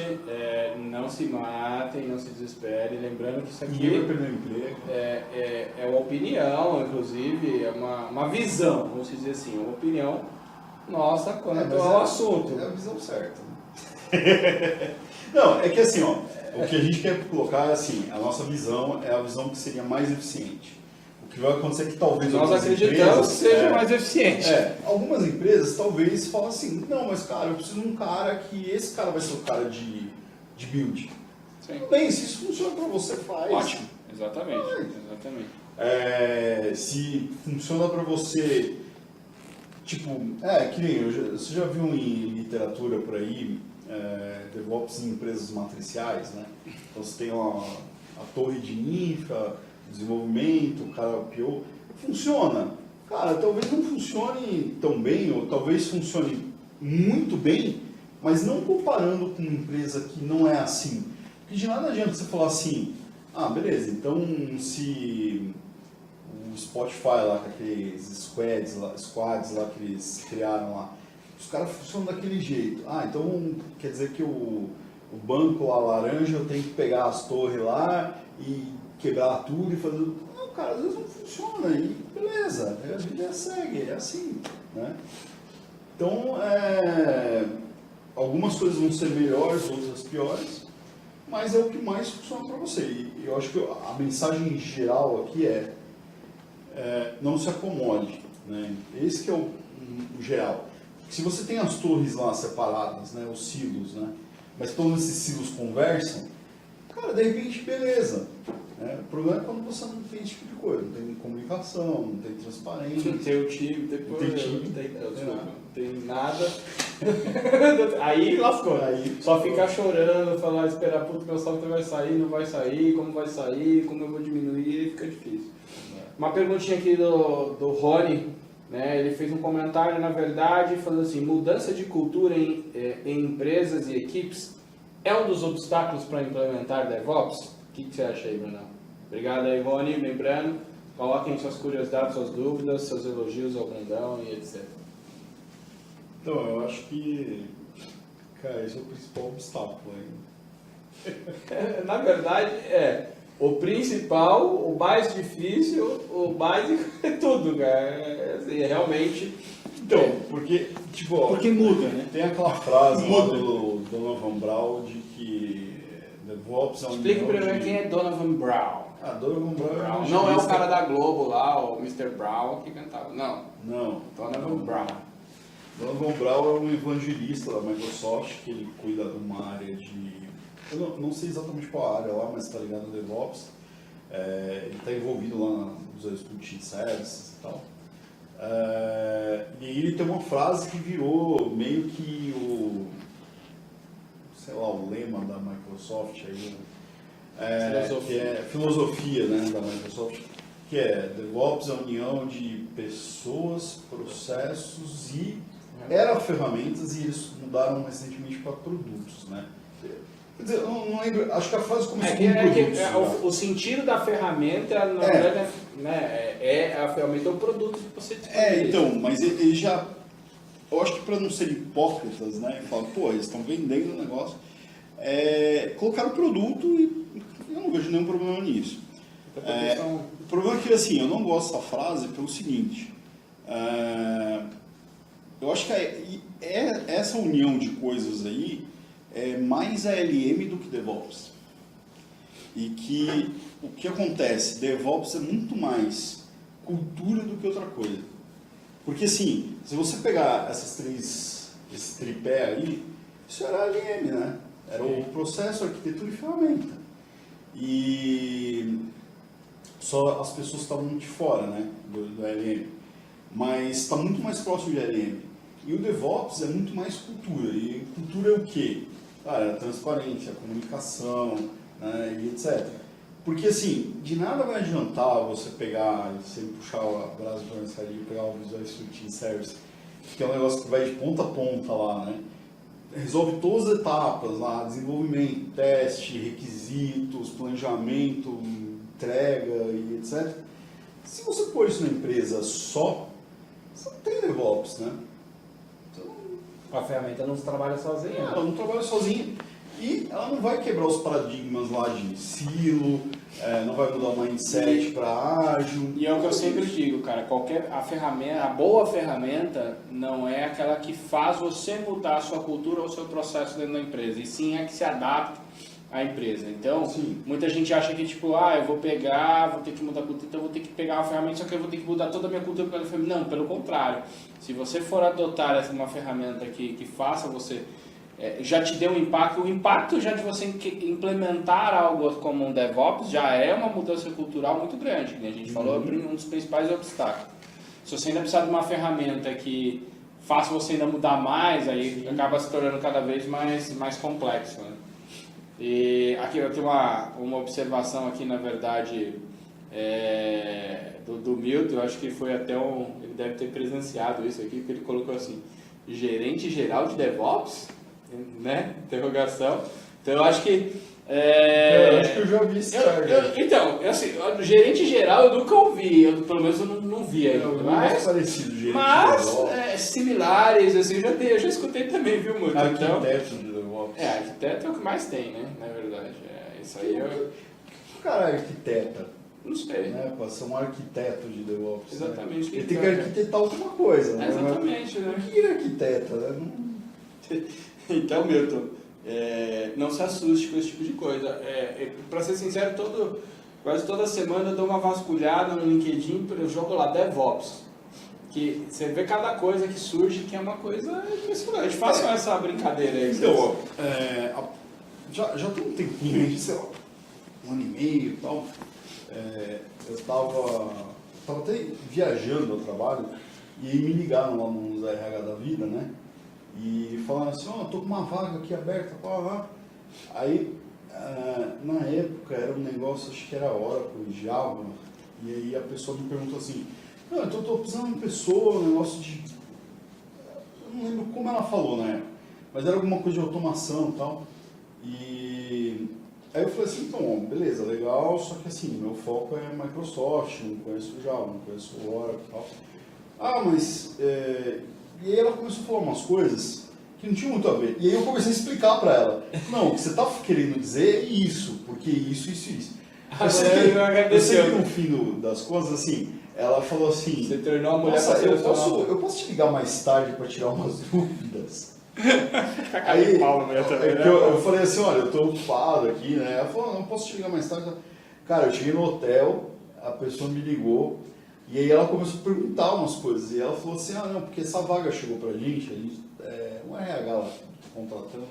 não se matem, não se desesperem. Lembrando que isso aqui Ninguém vai perder o emprego. é uma opinião, inclusive, é uma visão, vamos dizer assim, uma opinião nossa quanto ao assunto. É a visão certa. Né? Não, é que assim, ó, o que a gente quer colocar é assim, a nossa visão é a visão que seria mais eficiente. O que vai acontecer é que talvez Nós acreditamos que seja mais eficiente. Algumas empresas talvez falem assim, não, mas cara, eu preciso de um cara que esse cara vai ser o cara de build. Sim. Tudo bem, se isso funciona para você, faz. Ótimo, exatamente. Se funciona para você, tipo, que nem você já viu em literatura por aí, DevOps em empresas matriciais, né? Então você tem a torre de infra, desenvolvimento, o cara PO, funciona. Cara, talvez não funcione tão bem, ou talvez funcione muito bem, mas não comparando com uma empresa que não é assim. Porque de nada adianta você falar assim, beleza, então se o Spotify lá, com aqueles squads lá que eles criaram lá, os caras funcionam daquele jeito. Então quer dizer que o banco lá laranja eu tenho que pegar as torres lá e quebrar tudo e fazer... Não, cara, às vezes não funciona e beleza, a vida segue, é assim, né? Então, algumas coisas vão ser melhores, outras piores, mas é o que mais funciona para você. E eu acho que a mensagem geral aqui não se acomode, né? Esse que é o geral. Se você tem as torres lá separadas, né, os silos, né, mas todos esses silos conversam, cara, de repente, beleza. O problema é quando você não tem esse tipo de coisa, não tem comunicação, não tem transparência. Não tem o time, depois Não tem nada. Aí lascou. Só ficar chorando, falar, esperar, puto, meu software vai sair, não vai sair, como eu vou diminuir, aí fica difícil. Uma perguntinha aqui do Rony, né? Ele fez um comentário, na verdade, falando assim, mudança de cultura em empresas e equipes é um dos obstáculos para implementar DevOps? O que você acha aí, Bruno? Obrigado aí, Rony. Lembrando, coloquem suas curiosidades, suas dúvidas, seus elogios ao Brandão e etc. Então, eu acho que, cara, esse é o principal obstáculo aí. Na verdade, o principal, o mais difícil, o básico é tudo, cara. Assim, realmente... Então, porque, tipo... Porque muda, né? Tem aquela frase lá do Donovan Brown de que DevOps é um... Explica primeiro quem é Donovan Brown. Donovan Brown Não é o cara da Globo lá, o Mr. Brown que cantava. Não. Donovan Brown. Donovan Brown é um evangelista da Microsoft, que ele cuida de uma área de... Eu não sei exatamente qual área lá, mas está ligado no DevOps. Ele está envolvido lá nos Splitting Services e tal. E aí ele tem uma frase que virou meio que o lema da Microsoft aí, que é filosofia, né, da Microsoft, que é DevOps é a união de pessoas, processos e ferramentas, e eles mudaram recentemente para produtos, né? Quer dizer, eu não lembro, acho que a frase começou com produtos. O sentido da ferramenta, na verdade, a ferramenta é o produto que você disponibiliza. Então, mas ele já... Eu acho que para não ser hipócritas, né, e falar, eles estão vendendo o negócio, colocaram o produto e eu não vejo nenhum problema nisso. O problema é que, assim, eu não gosto dessa frase pelo seguinte, eu acho que essa união de coisas aí é mais ALM do que DevOps. e que o que acontece, DevOps é muito mais cultura do que outra coisa. Porque assim, se você pegar esse tripé aí, isso era ALM, né? Era o processo, arquitetura e ferramenta. E só as pessoas estavam de fora, né, do ALM. Mas está muito mais próximo de ALM. E o DevOps é muito mais cultura. E cultura é o quê? Cara, a transparência, a comunicação, né, e etc. Porque assim, de nada vai adiantar você pegar e você puxar a brasa de fornecimento e pegar o Visual Studio Service, que é um negócio que vai de ponta a ponta lá, né? Resolve todas as etapas lá, desenvolvimento, teste, requisitos, planejamento, entrega e etc. Se você pôr isso na empresa só, você não tem DevOps, né? Então, A ferramenta não trabalha sozinha. ela não trabalha sozinha. E ela não vai quebrar os paradigmas lá de silo, não vai mudar o mindset para ágil. E é o que eu sempre digo, cara, a boa ferramenta não é aquela que faz você mudar a sua cultura ou o seu processo dentro da empresa, e sim é que se adapta à empresa. Então, Sim. muita gente acha que tipo, eu vou ter que mudar a cultura, então eu vou ter que pegar uma ferramenta, só que eu vou ter que mudar toda a minha cultura para a ferramenta. Não, pelo contrário. Se você for adotar uma ferramenta que faça você já te deu um impacto, o impacto já de você implementar algo como um DevOps já é uma mudança cultural muito grande, que a gente falou, um dos principais obstáculos. Se você ainda precisar de uma ferramenta que faça você ainda mudar mais, aí acaba se tornando cada vez mais complexo, né? E aqui eu tenho uma observação aqui, na verdade, do Milton, eu acho que foi até ele deve ter presenciado isso aqui, porque ele colocou assim, gerente geral de DevOps? Né? Interrogação. Então eu acho que Eu acho que eu já ouvi isso. Então, assim, gerente geral eu nunca ouvi, pelo menos eu não vi ainda. Mais parecido, gerente mas similares, assim, eu já escutei também, viu, muito. Arquiteto de DevOps. Arquiteto é o que mais tem, né? Na verdade. Isso aí O cara é arquiteta. Não sei. Né? Para ser um arquiteto de DevOps. Exatamente. Né? Ele tem que arquitetar alguma coisa. Né? Exatamente, né? O que ele arquiteta? Né? Então, Milton, não se assuste com esse tipo de coisa. Para ser sincero, quase toda semana eu dou uma vasculhada no LinkedIn, eu jogo lá DevOps. Que você vê cada coisa que surge que é uma coisa impressionante. Façam essa brincadeira aí. Então, já tem um tempinho, sei lá, 1 ano e meio e tal. Eu estava até viajando ao trabalho e aí me ligaram lá nos RH da vida, né? E falaram assim, eu tô com uma vaga aqui aberta, Aí, na época, era um negócio, acho que era Oracle, Java, e aí a pessoa me perguntou assim, não, eu tô precisando de uma pessoa, um negócio de... Eu não lembro como ela falou na época, mas era alguma coisa de automação e tal. E aí eu falei assim, então, beleza, legal, só que assim, meu foco é Microsoft, não conheço o Java, não conheço o Oracle e tal. Mas... E aí ela começou a falar umas coisas que não tinham muito a ver. E aí eu comecei a explicar pra ela. Não, o que você tá querendo dizer é isso, porque isso. Eu sei que no fim das coisas, assim, ela falou assim... Você treinou a mulher eu posso te ligar mais tarde pra tirar umas dúvidas? Aí eu falei assim, olha, eu tô ocupado aqui, né? Ela falou, não, posso te ligar mais tarde? Cara, eu cheguei no hotel, a pessoa me ligou, e aí ela começou a perguntar umas coisas, e ela falou assim, não, porque essa vaga chegou pra gente, um RH lá, contratando,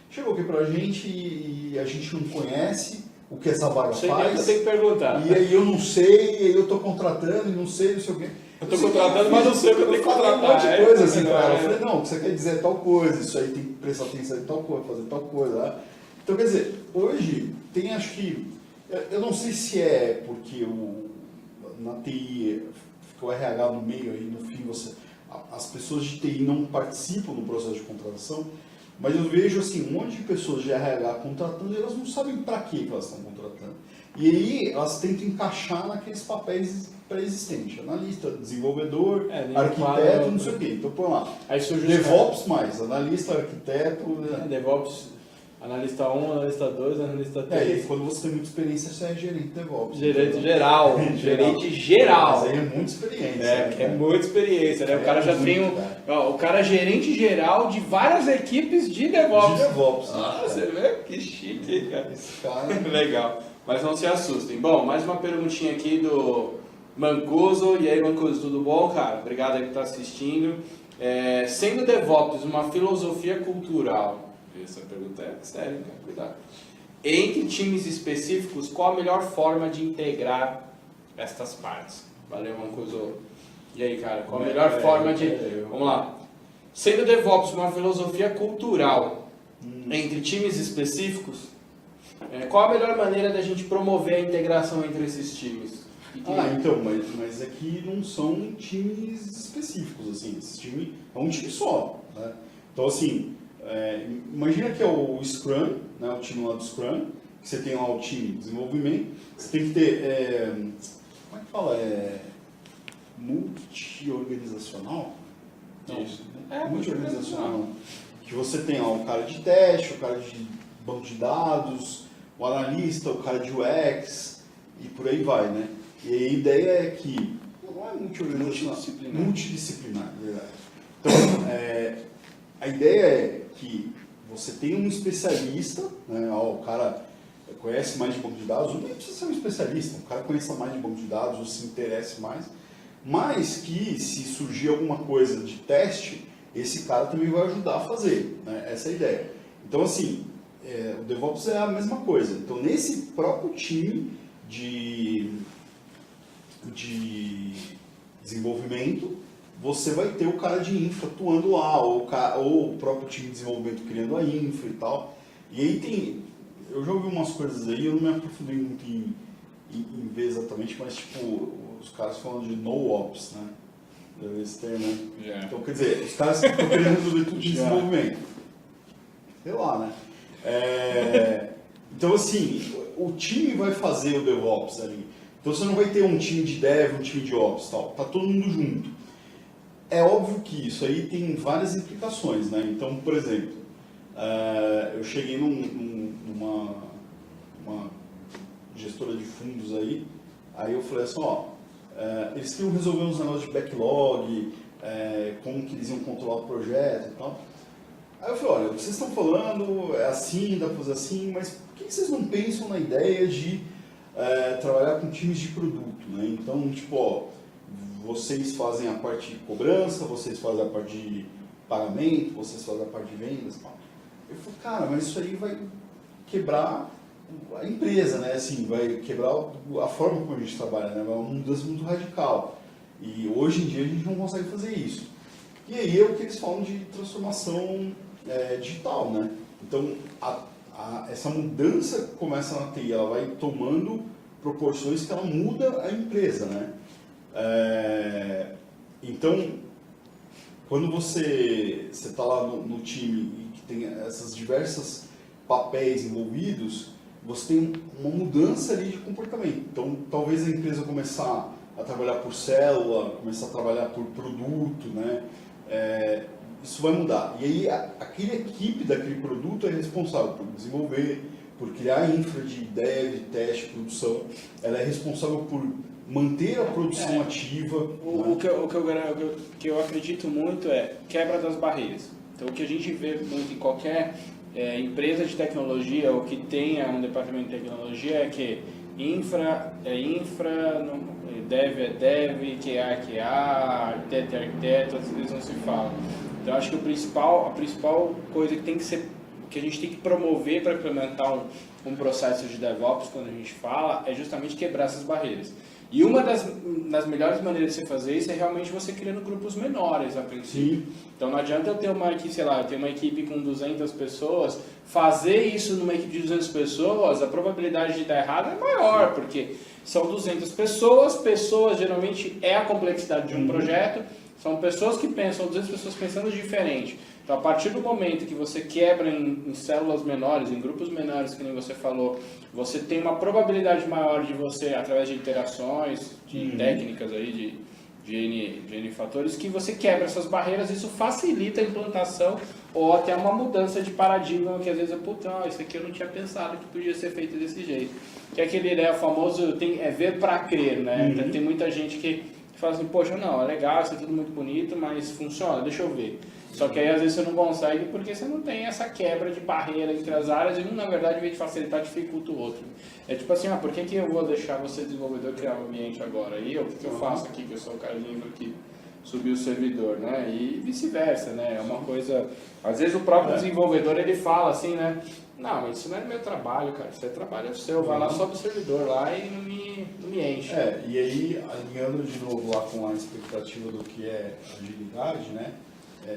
chegou aqui pra gente e a gente não conhece o que essa vaga faz. Eu tenho que perguntar. E aí eu não sei, e aí eu tô contratando e não sei o quê. Eu tô contratando, mas não sei o que eu tenho que contratar. Um monte de coisa assim pra ela. Eu falei, não, o que você quer dizer é tal coisa, isso aí tem que prestar atenção em tal coisa, fazer tal coisa. Né? Então, quer dizer, hoje tem, acho que, eu não sei se é porque na TI fica o RH no meio aí, no fim as pessoas de TI não participam do processo de contratação, mas eu vejo assim, um monte de pessoas de RH contratando e elas não sabem para que elas estão contratando. E aí elas tentam encaixar naqueles papéis pré-existentes, analista, desenvolvedor, arquiteto, não sei o quê. Então põe lá, aí surge DevOps mais, analista, arquiteto... DevOps, analista 1, analista 2, analista 3. E quando você tem muita experiência, você é gerente de DevOps. Gerente gerente geral. Mas aí é muita experiência. É muita experiência, né? O cara já tem Ó, o cara é gerente geral de várias equipes de DevOps. De DevOps. Ah, você vê? Que chique, hein, cara. Esse cara... Legal. Mas não se assustem. Bom, mais uma perguntinha aqui do Mancuso. E aí, Mancuso, tudo bom, cara? Obrigado aí por estar assistindo. Sendo DevOps uma filosofia cultural, essa pergunta é séria, cara, cuidado. Entre times específicos, qual a melhor forma de integrar estas partes? Valeu, Mancuso. E aí, cara, qual a melhor forma de... Vamos lá. Sendo DevOps uma filosofia cultural entre times específicos, qual a melhor maneira da gente promover a integração entre esses times? Então, mas aqui não são times específicos, assim, esse time é um time só, né? Então, assim, imagina que é o Scrum, né, o time lá do Scrum, que você tem lá o time de desenvolvimento, você tem que ter, como é que fala, multi-organizacional? Isso. Multi-organizacional. Que você tem lá o cara de teste, o cara de banco de dados, o analista, o cara de UX, e por aí vai, né? E a ideia é que não é multi-organizacional, multidisciplinar, verdade. Então, a ideia é que você tem um especialista, né? O cara conhece mais de banco de dados, não precisa ser um especialista, o cara conheça mais de banco de dados ou se interesse mais, mas que se surgir alguma coisa de teste, esse cara também vai ajudar a fazer, né? Essa é a ideia. Então, assim, o DevOps é a mesma coisa. Então, nesse próprio time de desenvolvimento, você vai ter o cara de infra atuando lá, ou o próprio time de desenvolvimento criando a infra e tal. E aí eu já ouvi umas coisas aí, eu não me aprofundei muito em ver exatamente, mas tipo, os caras falando de no-ops, né? Esse termo, né? Yeah. Então, quer dizer, os caras estão querendo resolver tudo de desenvolvimento. Sei lá, né? Então, assim, o time vai fazer o DevOps ali. Então, você não vai ter um time de Dev, um time de Ops, tal. Tá todo mundo junto. É óbvio que isso aí tem várias implicações, né? Então, por exemplo, eu cheguei numa gestora de fundos aí eu falei assim, eles queriam resolver uns negócios de backlog, como que eles iam controlar o projeto e tal. Aí eu falei, olha, vocês estão falando, é assim, dá para fazer assim, mas por que vocês não pensam na ideia de trabalhar com times de produto, né? Então, tipo, vocês fazem a parte de cobrança, vocês fazem a parte de pagamento, vocês fazem a parte de vendas e tal. Eu falei, cara, mas isso aí vai quebrar a empresa, né? Assim, vai quebrar a forma como a gente trabalha, né? É uma mudança muito radical. E hoje em dia a gente não consegue fazer isso. E aí é o que eles falam de transformação digital, né? Então, essa mudança que começa na TI, ela vai tomando proporções que ela muda a empresa, né? Então, quando você está lá no time e que tem essas diversas papéis envolvidos, você tem uma mudança ali de comportamento. Então, talvez a empresa começar a trabalhar por célula, começar a trabalhar por produto, né? Isso vai mudar. E aí, aquela equipe daquele produto é responsável por desenvolver, por criar a infra de ideia, de teste, produção. Ela é responsável por manter a produção ativa. O que eu acredito muito é quebra das barreiras. Então, o que a gente vê muito em qualquer empresa de tecnologia ou que tenha um departamento de tecnologia é que infra é infra, dev é dev, QA é QA, arquiteto é arquiteto, às vezes não se fala. Então, acho que a principal coisa que a gente tem que promover para implementar um processo de DevOps, quando a gente fala, é justamente quebrar essas barreiras. E uma das melhores maneiras de você fazer isso é realmente você criando grupos menores a princípio. Sim. Então não adianta eu ter uma equipe, sei lá, eu ter uma equipe com 200 pessoas, fazer isso numa equipe de 200 pessoas, a probabilidade de dar errado é maior, porque são 200 pessoas geralmente é a complexidade de um projeto, são pessoas que pensam, 200 pessoas pensando diferente. Então, a partir do momento que você quebra em células menores, em grupos menores, que nem você falou, você tem uma probabilidade maior de você, através de interações, de técnicas aí, de N fatores, que você quebra essas barreiras, isso facilita a implantação ou até uma mudança de paradigma, que às vezes isso aqui eu não tinha pensado que podia ser feito desse jeito. Que é aquele famoso, ver para crer, né? Tem muita gente que e fala assim, poxa, não, é legal, isso é tudo muito bonito, mas funciona, deixa eu ver. Só que aí às vezes você não consegue porque você não tem essa quebra de barreira entre as áreas e um, na verdade, em vez de facilitar, dificulta o outro. É tipo assim, por que eu vou deixar você desenvolvedor criar um ambiente agora? E eu, o que eu faço aqui, que eu sou o cara de infra que subiu o servidor, né? E vice-versa, né? É uma coisa... Às vezes o próprio desenvolvedor, ele fala assim, né? Não, mas isso não é meu trabalho, cara. Isso é trabalho seu. Vai lá, sobe o servidor lá e não me enche. E aí, alinhando de novo lá com a expectativa do que é agilidade, né?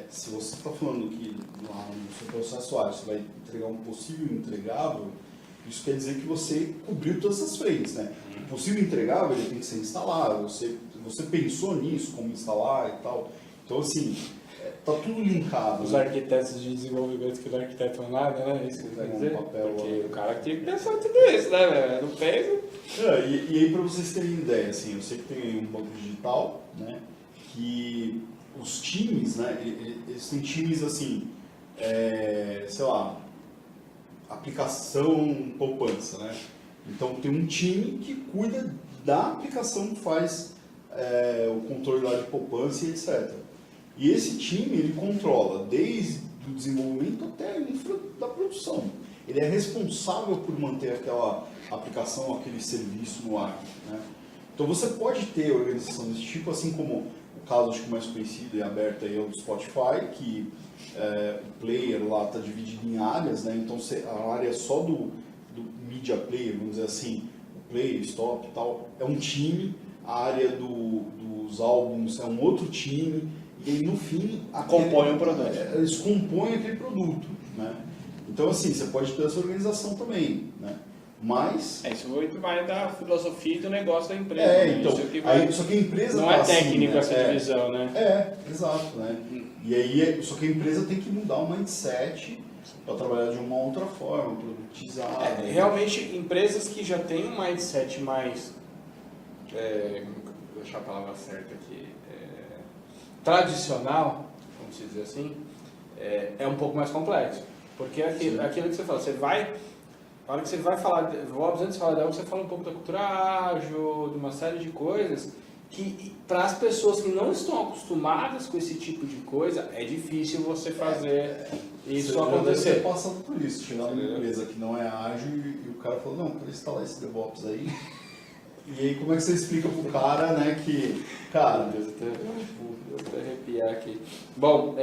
Se você está falando que lá no seu processo ágil você vai entregar um possível entregável, isso quer dizer que você cobriu todas essas frentes, né? O possível entregável ele tem que ser instalado, você pensou nisso, como instalar e tal. Então, assim, tá tudo linkado. Os arquitetos de desenvolvimento que não arquitetam nada, né? Isso que você vai dizer? Porque o cara tem que pensar em tudo isso, né, velho? Não pensa. E aí, para vocês terem ideia, assim, eu sei que tem um banco digital, né? Que os times, né? Eles têm times assim, sei lá, aplicação poupança, né? Então tem um time que cuida da aplicação que faz o controle lá de poupança e etc. E esse time ele controla desde o desenvolvimento até a infra da produção. Ele é responsável por manter aquela aplicação, aquele serviço no ar, né? Então você pode ter organização desse tipo, assim como o caso acho que mais conhecido e aberto aí é o do Spotify, que o player lá está dividido em áreas, né? Então a área só do media player, vamos dizer assim, o player, stop e tal, é um time, a área dos álbuns é um outro time, e aí no fim compõe um produto. Eles compõem aquele produto, né? Então assim, você pode ter essa organização também, né? Mas... isso vai da filosofia e do negócio da empresa. Né? Então, só que a empresa não tá é técnico assim, né? essa divisão, né? Exato, né? E aí, só que a empresa tem que mudar o mindset para trabalhar de uma outra forma, produtizar. Realmente, empresas que já têm um mindset mais... vou deixar a palavra certa aqui. Tradicional, vamos dizer assim, é um pouco mais complexo. Porque aquilo que você fala, você vai... Na hora que você vai falar, antes de falar dela, você fala um pouco da cultura ágil, de uma série de coisas que, para as pessoas que não estão acostumadas com esse tipo de coisa, é difícil você fazer isso acontecer. Você passando por isso, chegar numa empresa que não é ágil e o cara falou, não, quero instalar esse DevOps aí. E aí como é que você explica pro cara, né, que, cara... Deus, até arrepiar aqui. Bom,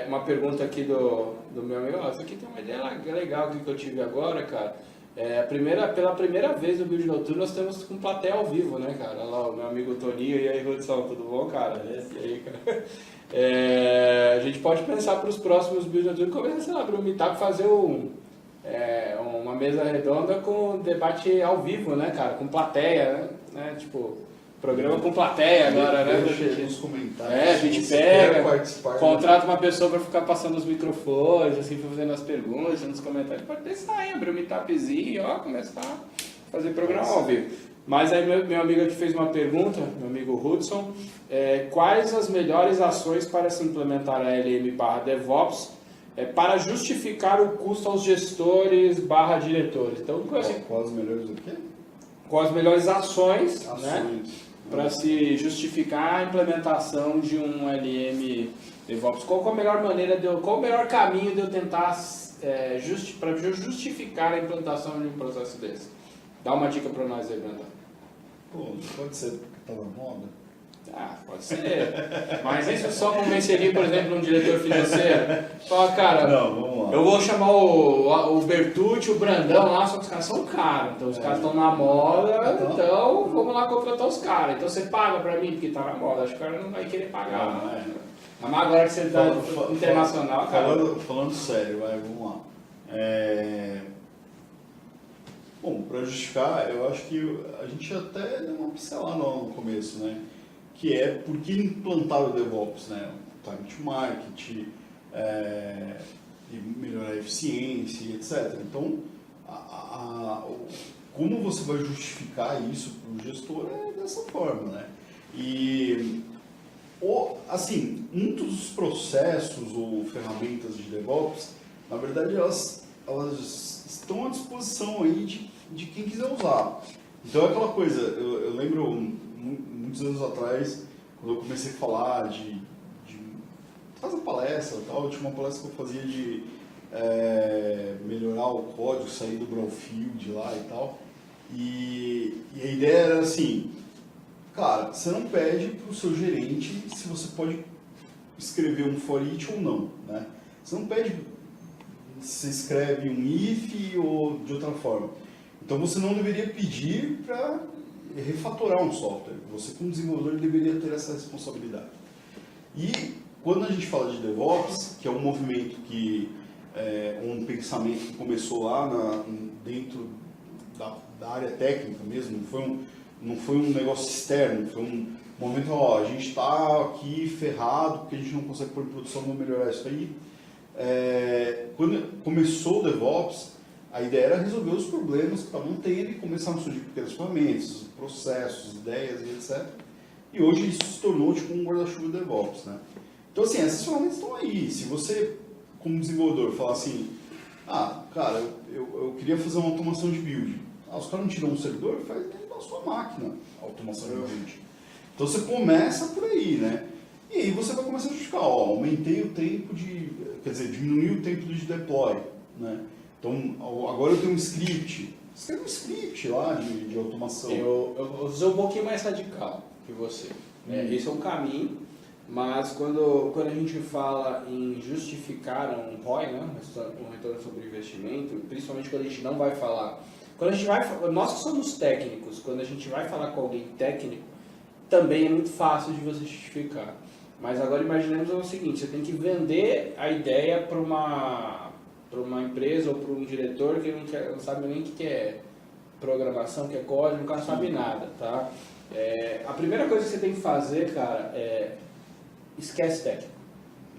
uma pergunta aqui do meu amigo. Isso aqui tem uma ideia legal que eu tive agora, cara. Pela primeira vez no Build Noturno nós temos com plateia ao vivo, né, cara? Olha lá o meu amigo Toninho. E aí, Hudson, tudo bom, cara? E aí, cara? A gente pode pensar para os próximos Build Noturno, começar, sei lá, abrir um meetup, fazer uma mesa redonda com debate ao vivo, né, cara? Com plateia, né? Tipo... Programa com plateia agora, né? Nos comentários. A gente pega, contrata uma pessoa para ficar passando os microfones, assim, fazendo as perguntas nos comentários. Pode pensar em abrir um meetupzinho, começar a fazer programa ao vivo. Mas aí meu amigo aqui fez uma pergunta, meu amigo Hudson, quais as melhores ações para se implementar a LM/DevOps para justificar o custo aos gestores/diretores? Então, quais as melhores o quê? Com as melhores ações. Né? Para se justificar a implementação de um LM DevOps. Qual é a melhor maneira qual o melhor caminho de eu tentar para justificar a implantação de um processo desse? Dá uma dica para nós aí, Brandão. Pode ser porque está na moda. Pode ser. Mas isso só convenceria, por exemplo, um diretor financeiro. Fala, cara, não, vamos lá. Eu vou chamar o Bertucci, o Brandão lá, só que os caras são caros. Então os caras estão na moda, então vamos lá contratar os caras. Então você paga pra mim porque tá na moda. Acho que o cara não vai querer pagar. Mas agora que você tá internacional, cara. Falando sério, vamos lá. Bom, para justificar, eu acho que a gente até deu uma pincelada no começo, né? Que é por que implantar o DevOps, né? O time to market, e melhorar a eficiência, etc. Então, como você vai justificar isso para o gestor é dessa forma, né? E, assim, muitos dos processos ou ferramentas de DevOps, na verdade, elas estão à disposição aí de quem quiser usar. Então, é aquela coisa, eu lembro muitos anos atrás, quando eu comecei a falar de fazer palestra e tal, eu tinha uma palestra que eu fazia de melhorar o código, sair do brownfield lá e tal. E a ideia era assim, cara, você não pede para o seu gerente se você pode escrever um for each ou não, né? Você não pede se escreve um if ou de outra forma. Então você não deveria pedir para refatorar um software. Você como desenvolvedor deveria ter essa responsabilidade. E quando a gente fala de DevOps, que é um movimento que um pensamento que começou lá dentro da área técnica mesmo, não foi um negócio externo, foi um momento, a gente está aqui ferrado porque a gente não consegue pôr em produção, vamos melhorar isso aí. Quando começou o DevOps, a ideia era resolver os problemas que estavam tendo e começaram a surgir pequenas ferramentas, processos, ideias e etc. E hoje isso se tornou tipo um guarda-chuva do DevOps, né? Então assim, essas ferramentas estão aí. Se você, como desenvolvedor, falar assim, cara, eu queria fazer uma automação de build. Os caras não tiram um servidor? Faz dentro da sua máquina a automação de build. Então você começa por aí, né? E aí você vai começar a justificar, aumentei o tempo diminuí o tempo de deploy, né? Então agora eu tenho um script. Escreve um script lá de automação. Eu sou um pouquinho mais radical que você. Esse é um caminho, mas quando a gente fala em justificar um ROI, né, um retorno sobre investimento, principalmente quando a gente não vai falar... Nós que somos técnicos, quando a gente vai falar com alguém técnico, também é muito fácil de você justificar. Mas agora imaginemos o seguinte, você tem que vender a ideia para uma empresa ou para um diretor que não sabe nem o que é programação, o que é código, nunca sabe nada, tá? A primeira coisa que você tem que fazer, cara, esquece técnico.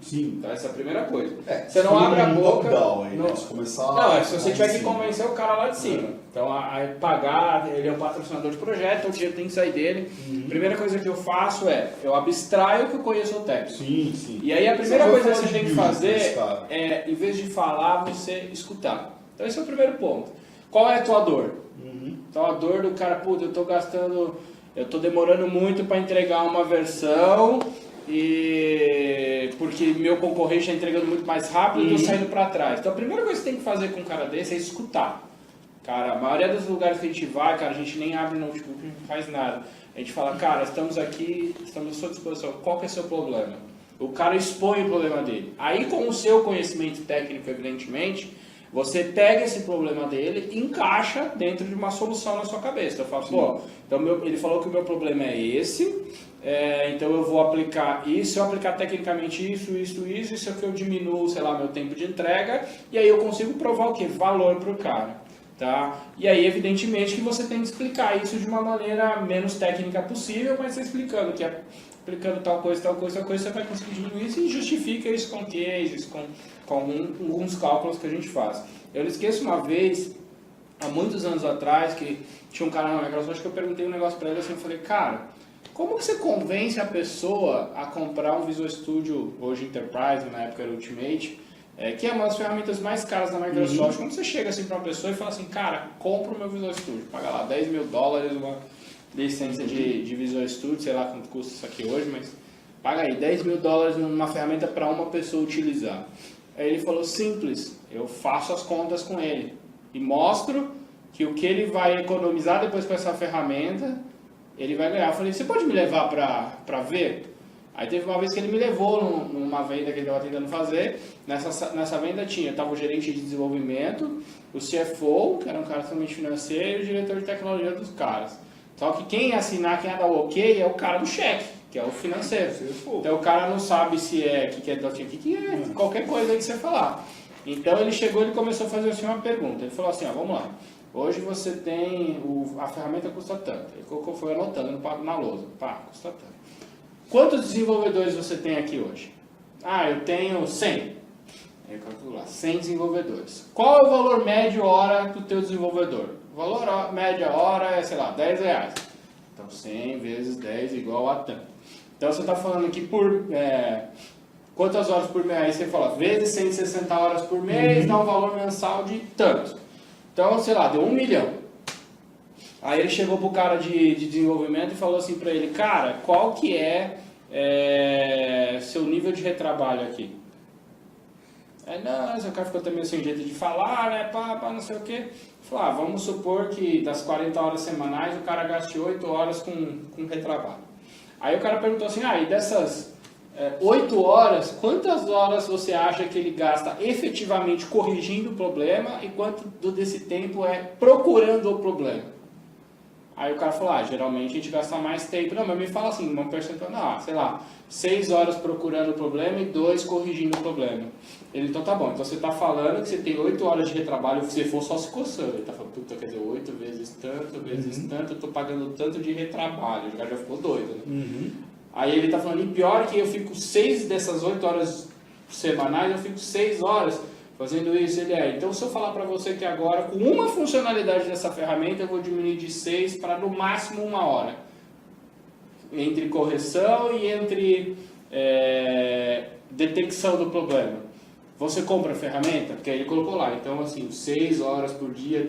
Sim. Tá? Essa é a primeira coisa. Você não abre a boca... se você tiver que convencer o cara lá de cima. Então, pagar, ele é um patrocinador de projeto, o dinheiro tem que sair dele. Primeira coisa que eu faço eu abstraio que eu conheço o técnico. Sim. E aí a primeira coisa que você tem que fazer em vez de falar, você escutar. Então esse é o primeiro ponto. Qual é a tua dor? Então a dor do cara, eu tô demorando muito para entregar uma versão porque meu concorrente está entregando muito mais rápido e eu tô saindo para trás. Então a primeira coisa que você tem que fazer com um cara desse é escutar. Cara, a maioria dos lugares que a gente vai, cara, a gente nem abre notebook, não faz nada. A gente fala, cara, estamos aqui, estamos à sua disposição, qual que é o seu problema? O cara expõe o problema dele. Aí, com o seu conhecimento técnico, evidentemente, você pega esse problema dele e encaixa dentro de uma solução na sua cabeça. Então, eu falo, ele falou que o meu problema é esse, então eu vou aplicar isso, se eu aplicar tecnicamente isso aqui eu diminuo, meu tempo de entrega, e aí eu consigo provar o quê? Valor para o cara. Tá? E aí, evidentemente, que você tem que explicar isso de uma maneira menos técnica possível, mas você explicando que aplicando tal coisa, você vai conseguir diminuir isso e justifica isso com cases, com alguns cálculos que a gente faz. Eu não esqueço uma vez, há muitos anos atrás, que tinha um cara na Microsoft que eu perguntei um negócio para ele assim, eu falei, cara, como que você convence a pessoa a comprar um Visual Studio, hoje Enterprise, na época era Ultimate, que é uma das ferramentas mais caras da Microsoft. Quando você chega assim para uma pessoa e fala assim, cara, compra o meu Visual Studio, paga lá $10 mil, uma licença de Visual Studio, sei lá quanto custa isso aqui hoje, mas paga aí $10 mil numa ferramenta para uma pessoa utilizar. Aí ele falou, simples, eu faço as contas com ele e mostro que o que ele vai economizar depois com essa ferramenta, ele vai ganhar. Eu falei, você pode me levar para ver? Aí teve uma vez que ele me levou numa venda que ele estava tentando fazer. Nessa venda estava o gerente de desenvolvimento, o CFO, que era um cara totalmente financeiro, e o diretor de tecnologia dos caras. Só que quem ia assinar, quem ia dar o ok, é o cara do cheque, que é o financeiro. Então o cara não sabe se o que é qualquer coisa aí que você falar. Então ele chegou e começou a fazer assim uma pergunta. Ele falou assim, vamos lá. Hoje você tem, a ferramenta custa tanto. Ele foi anotando na lousa. Custa tanto. Quantos desenvolvedores você tem aqui hoje? Eu tenho 100. Eu calculo lá, 100 desenvolvedores. Qual é o valor médio hora do teu desenvolvedor? O valor média hora é, R$10. Então 100 vezes 10 igual a tanto. Então você está falando aqui por quantas horas por mês? Aí você fala, vezes 160 horas por mês, dá um valor mensal de tanto. Então, deu 1 milhão. Aí ele chegou pro cara de desenvolvimento e falou assim pra ele, cara, qual que é seu nível de retrabalho aqui? Aí, não, o cara ficou também sem jeito de falar, né, pá, não sei o quê. Falou, vamos supor que das 40 horas semanais o cara gaste 8 horas com retrabalho. Aí o cara perguntou assim, e dessas 8 horas, quantas horas você acha que ele gasta efetivamente corrigindo o problema e quanto desse tempo é procurando o problema? Aí o cara falou, geralmente a gente gasta mais tempo. Não, mas me fala assim, uma percentual, sei lá, 6 horas procurando o problema e 2 corrigindo o problema. Ele, então tá bom, então você tá falando que você tem 8 horas de retrabalho, se você for só se coçando. Ele tá falando, puta, quer dizer, 8 vezes tanto, eu tô pagando tanto de retrabalho. O cara já ficou doido, né? Aí ele tá falando, e pior que eu fico 6 dessas 8 horas semanais, eu fico 6 horas fazendo isso. Ele então se eu falar para você que agora, com uma funcionalidade dessa ferramenta, eu vou diminuir de 6 para no máximo 1 hora. Entre correção e entre detecção do problema. Você compra a ferramenta? Porque aí ele colocou lá, então assim, 6 horas por dia,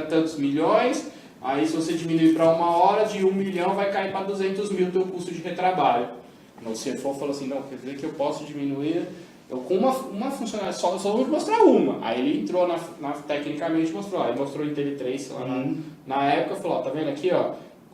tantos milhões. Aí se você diminuir para 1 hora, de 1 milhão vai cair para 200 mil o teu custo de retrabalho. O CFO falou assim, não, quer dizer que eu posso diminuir, com uma funcionalidade, só vou mostrar uma. Aí ele entrou tecnicamente mostrou, aí mostrou IntelliTrace lá na época, falou, tá vendo aqui,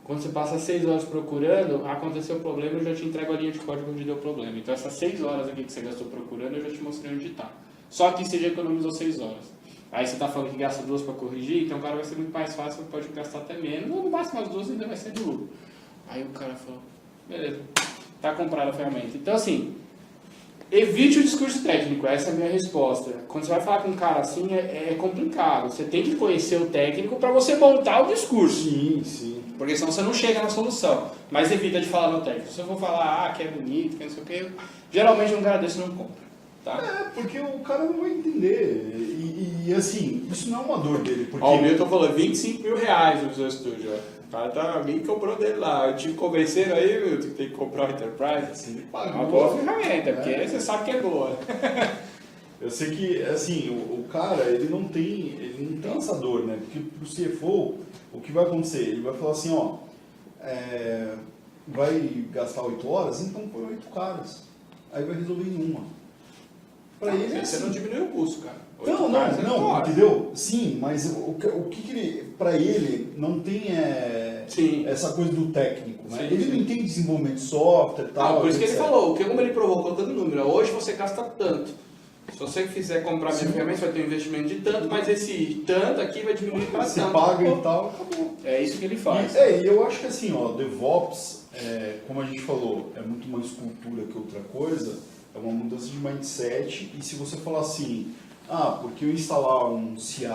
quando você passa 6 horas procurando, aconteceu o problema, eu já te entrego a linha de código onde deu o problema. Então essas 6 horas aqui que você gastou procurando, eu já te mostrei onde está. Só que você já economizou 6 horas. Aí você está falando que gasta 2 para corrigir, então o cara vai ser muito mais fácil, pode gastar até menos, ou no máximo as 2 ainda vai ser de lucro. Aí o cara falou, beleza, tá comprado a ferramenta. Então assim, evite o discurso técnico, essa é a minha resposta. Quando você vai falar com um cara assim, é complicado. Você tem que conhecer o técnico para você montar o discurso. Sim. Porque senão você não chega na solução. Mas evita de falar no técnico. Se eu for falar, que é bonito, que não sei o que, geralmente um cara desse não compra. Tá? Porque o cara não vai entender. E assim, isso não é uma dor dele. Porque... o Milton falou 25 mil reais no Visual Studio. O cara alguém comprou dele lá. Eu te convenceram aí, Milton, que tem que comprar o Enterprise. Assim, é uma boa ferramenta, porque você sabe que é boa. Eu sei que, assim, o cara, ele não tem essa dor, né? Porque pro CFO, o que vai acontecer? Ele vai falar assim, vai gastar 8 horas, então põe 8 caras. Aí vai resolver em uma. Pra ele é você assim. não diminuiu o custo, cara. Não, entendeu? Sim, mas o que ele, pra ele, não tem essa coisa do técnico, né? Ele não entende desenvolvimento de software e tal. Por isso que ele falou, como ele provou, colocando número, hoje você gasta tanto. Se você quiser comprar minha ferramenta, você vai ter um investimento de tanto, mas esse tanto aqui vai diminuir para tanto. Você paga e tal, acabou. É isso que ele faz. E eu acho que assim, DevOps, como a gente falou, é muito mais cultura que outra coisa, é uma mudança de mindset, e se você falar assim, porque eu instalar um CI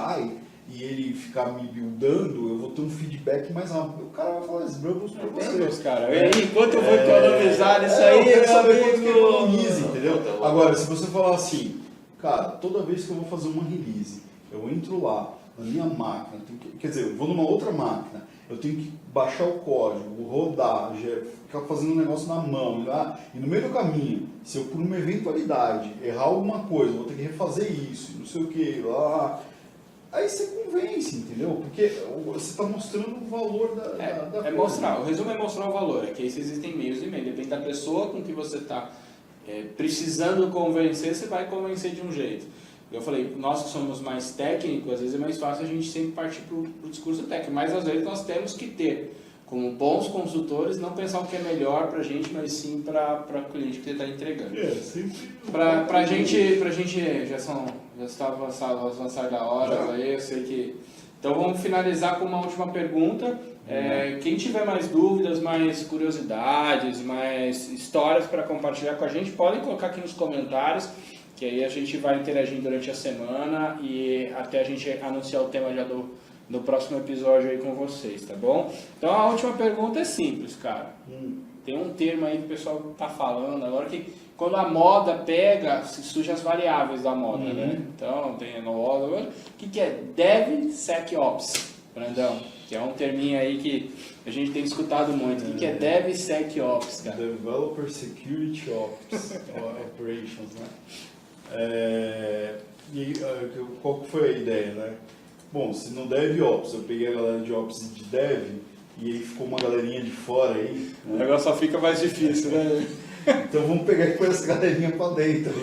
e ele ficar me buildando, eu vou ter um feedback mais rápido. O cara vai falar esses brancos pra você. Cara. E aí, quanto eu vou economizar nisso aí, eu quero saber quanto que amigo? economiza, entendeu? Agora, se você falar assim, cara, toda vez que eu vou fazer uma release, eu entro lá na minha máquina, quer dizer, eu vou numa outra máquina, eu tenho que baixar o código, rodar, ficar fazendo um negócio na mão, e no meio do caminho, se eu por uma eventualidade errar alguma coisa, eu vou ter que refazer isso, não sei o que, lá. Aí você convence, entendeu? Porque você está mostrando o valor da coisa. Mostrar, o resumo é mostrar o valor, é que existem meios e meios, depende da pessoa com que você está precisando convencer, você vai convencer de um jeito. Eu falei, nós que somos mais técnicos, às vezes é mais fácil a gente sempre partir para o discurso técnico, mas às vezes nós temos que ter, como bons consultores, não pensar o que é melhor para a gente, mas sim para o cliente que você está entregando. Sempre. Para a gente, já está avançado da hora, aí eu sei que... Então vamos finalizar com uma última pergunta. Quem tiver mais dúvidas, mais curiosidades, mais histórias para compartilhar com a gente, podem colocar aqui nos comentários, que aí a gente vai interagindo durante a semana e até a gente anunciar o tema já do próximo episódio aí com vocês, tá bom? Então a última pergunta é simples, cara. Tem um termo aí que o pessoal tá falando agora que quando a moda pega, surgem as variáveis da moda, né? Então tem a moda. O que é DevSecOps, Brandão? Que é um terminho aí que a gente tem escutado muito. O que é DevSecOps, cara? Developer Security Ops, Operations, né? E qual que foi a ideia, né? bom, se no DevOps eu peguei a galera de Ops e de Dev, e aí ficou uma galerinha de fora aí, O né? negócio só fica mais difícil, né? Então vamos pegar e pôr essa galerinha pra dentro,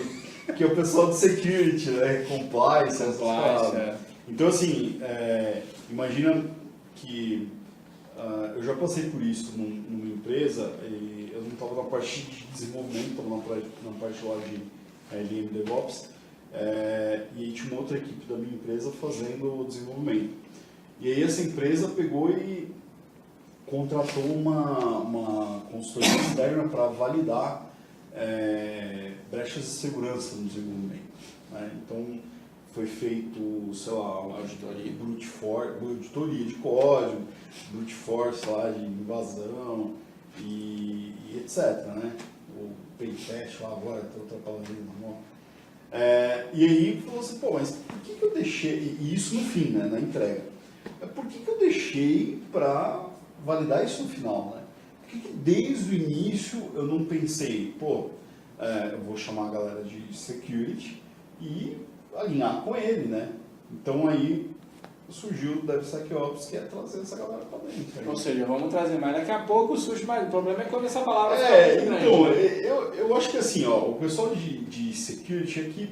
que é o pessoal do Security, né? Compliance, essas paradas. é. Então assim, imagina que eu já passei por isso numa empresa, e eu não estava na parte de desenvolvimento, estava na parte lá de LM DevOps, e aí tinha uma outra equipe da minha empresa fazendo o desenvolvimento. E aí essa empresa pegou e contratou uma consultoria externa para validar brechas de segurança no desenvolvimento, né? Então foi feito, sei lá, uma auditoria de código, brute force lá de invasão e etc, né? O pentest lá agora, tem outra palavrinha na mão. E aí falou assim, pô, mas por que eu deixei, e isso no fim, né, na entrega, por que eu deixei para validar isso no final, né? Por que desde o início eu não pensei, pô, eu vou chamar a galera de security e alinhar com ele, né? Então aí surgiu o DevSecOps, que é trazer essa galera para dentro. Né? Ou seja, vamos trazer mais. Daqui a pouco surge mais. O problema é quando essa palavra fica muito grande. Então, eu acho que assim, ó, o pessoal de security aqui,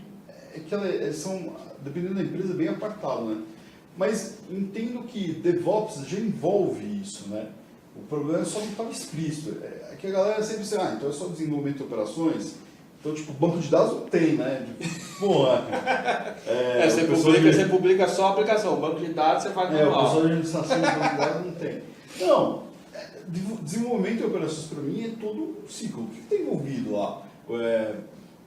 eles são, dependendo da empresa, bem apartado, né? Mas entendo que DevOps já envolve isso, né? O problema é só não estar explícito. É que a galera sempre diz, então é só desenvolvimento de operações. Então, tipo, banco de dados não tem, né? Porra. Você publica só a aplicação. O banco de dados você faz o manual. pessoal de administração de banco de dados não tem. Não. Desenvolvimento de operações, para mim, é todo um ciclo. O que tem envolvido lá?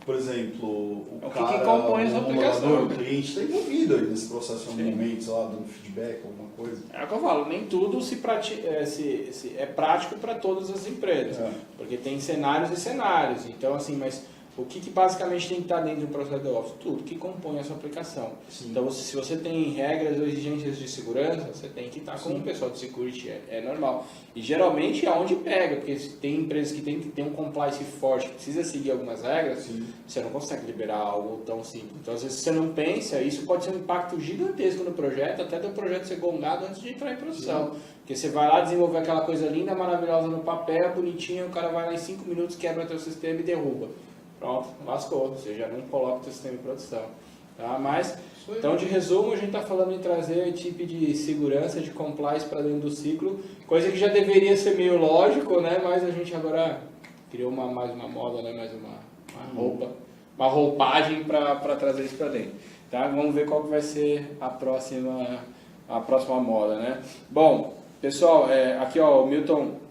Por exemplo, o cara, que compõe essa aplicação. O cliente está envolvido aí nesse processo em algum momento, sei lá, dando feedback, alguma coisa. É o que eu falo, nem tudo é prático para todas as empresas, porque tem cenários e cenários. Então, assim, mas o que basicamente tem que estar dentro de um processo de DevOps? Tudo que compõe a sua aplicação. Sim. Então, se você tem regras ou exigências de segurança, você tem que estar com o pessoal de security, é normal. E geralmente é onde pega, porque tem empresas que tem que ter um compliance forte, que precisa seguir algumas regras, você não consegue liberar algo tão simples. Então, às vezes, você não pensa, isso pode ser um impacto gigantesco no projeto, até do projeto ser gongado antes de entrar em produção. Sim. Porque você vai lá desenvolver aquela coisa linda, maravilhosa no papel, bonitinha, o cara vai lá em 5 minutos, quebra teu sistema e derruba. Pronto, lascou, você já não coloca o teu sistema em produção. Tá? Mas, então, de resumo, a gente está falando em trazer tipo de segurança, de compliance para dentro do ciclo, coisa que já deveria ser meio lógico, né? Mas a gente agora criou mais uma moda, né? Mais uma roupagem para trazer isso para dentro. Tá? Vamos ver qual que vai ser a próxima moda, né? Bom, pessoal, aqui ó, o Milton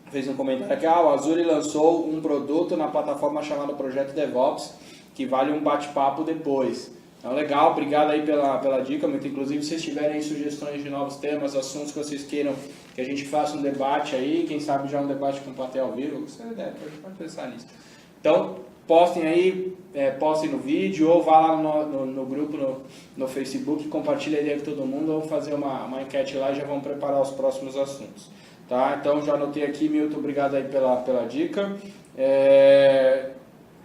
fez um comentário aqui, o Azure lançou um produto na plataforma chamada Projeto DevOps, que vale um bate-papo depois. Então, legal, obrigado aí pela dica, muito. Inclusive, se vocês tiverem sugestões de novos temas, assuntos que vocês queiram que a gente faça um debate aí, quem sabe já um debate com plateia ao vivo, você pode pensar nisso. Então, postem aí, postem no vídeo, ou vá lá no grupo, no Facebook, compartilha aí com todo mundo, vamos fazer uma enquete lá e já vamos preparar os próximos assuntos. Tá? Então já anotei aqui, Milton, obrigado aí pela dica.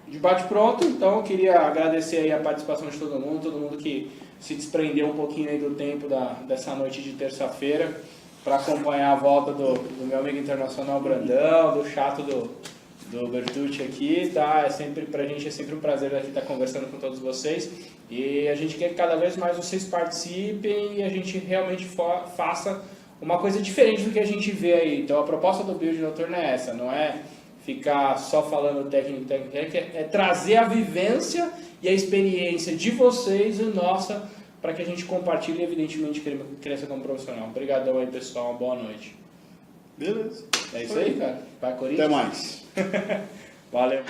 Debate pronto, então eu queria agradecer aí a participação de todo mundo que se desprendeu um pouquinho aí do tempo dessa noite de terça-feira para acompanhar a volta do meu amigo internacional Brandão, do chato do Bertucci aqui, tá? Pra gente é sempre um prazer aqui estar conversando com todos vocês e a gente quer que cada vez mais vocês participem e a gente realmente faça uma coisa diferente do que a gente vê aí. Então a proposta do Build Noturno é essa, não é ficar só falando técnica, é trazer a vivência e a experiência de vocês e nossa, para que a gente compartilhe e evidentemente cresça como profissional. Obrigadão aí, pessoal, uma boa noite. Beleza. É isso aí, cara. Vai, Corinthians. Até mais. Valeu.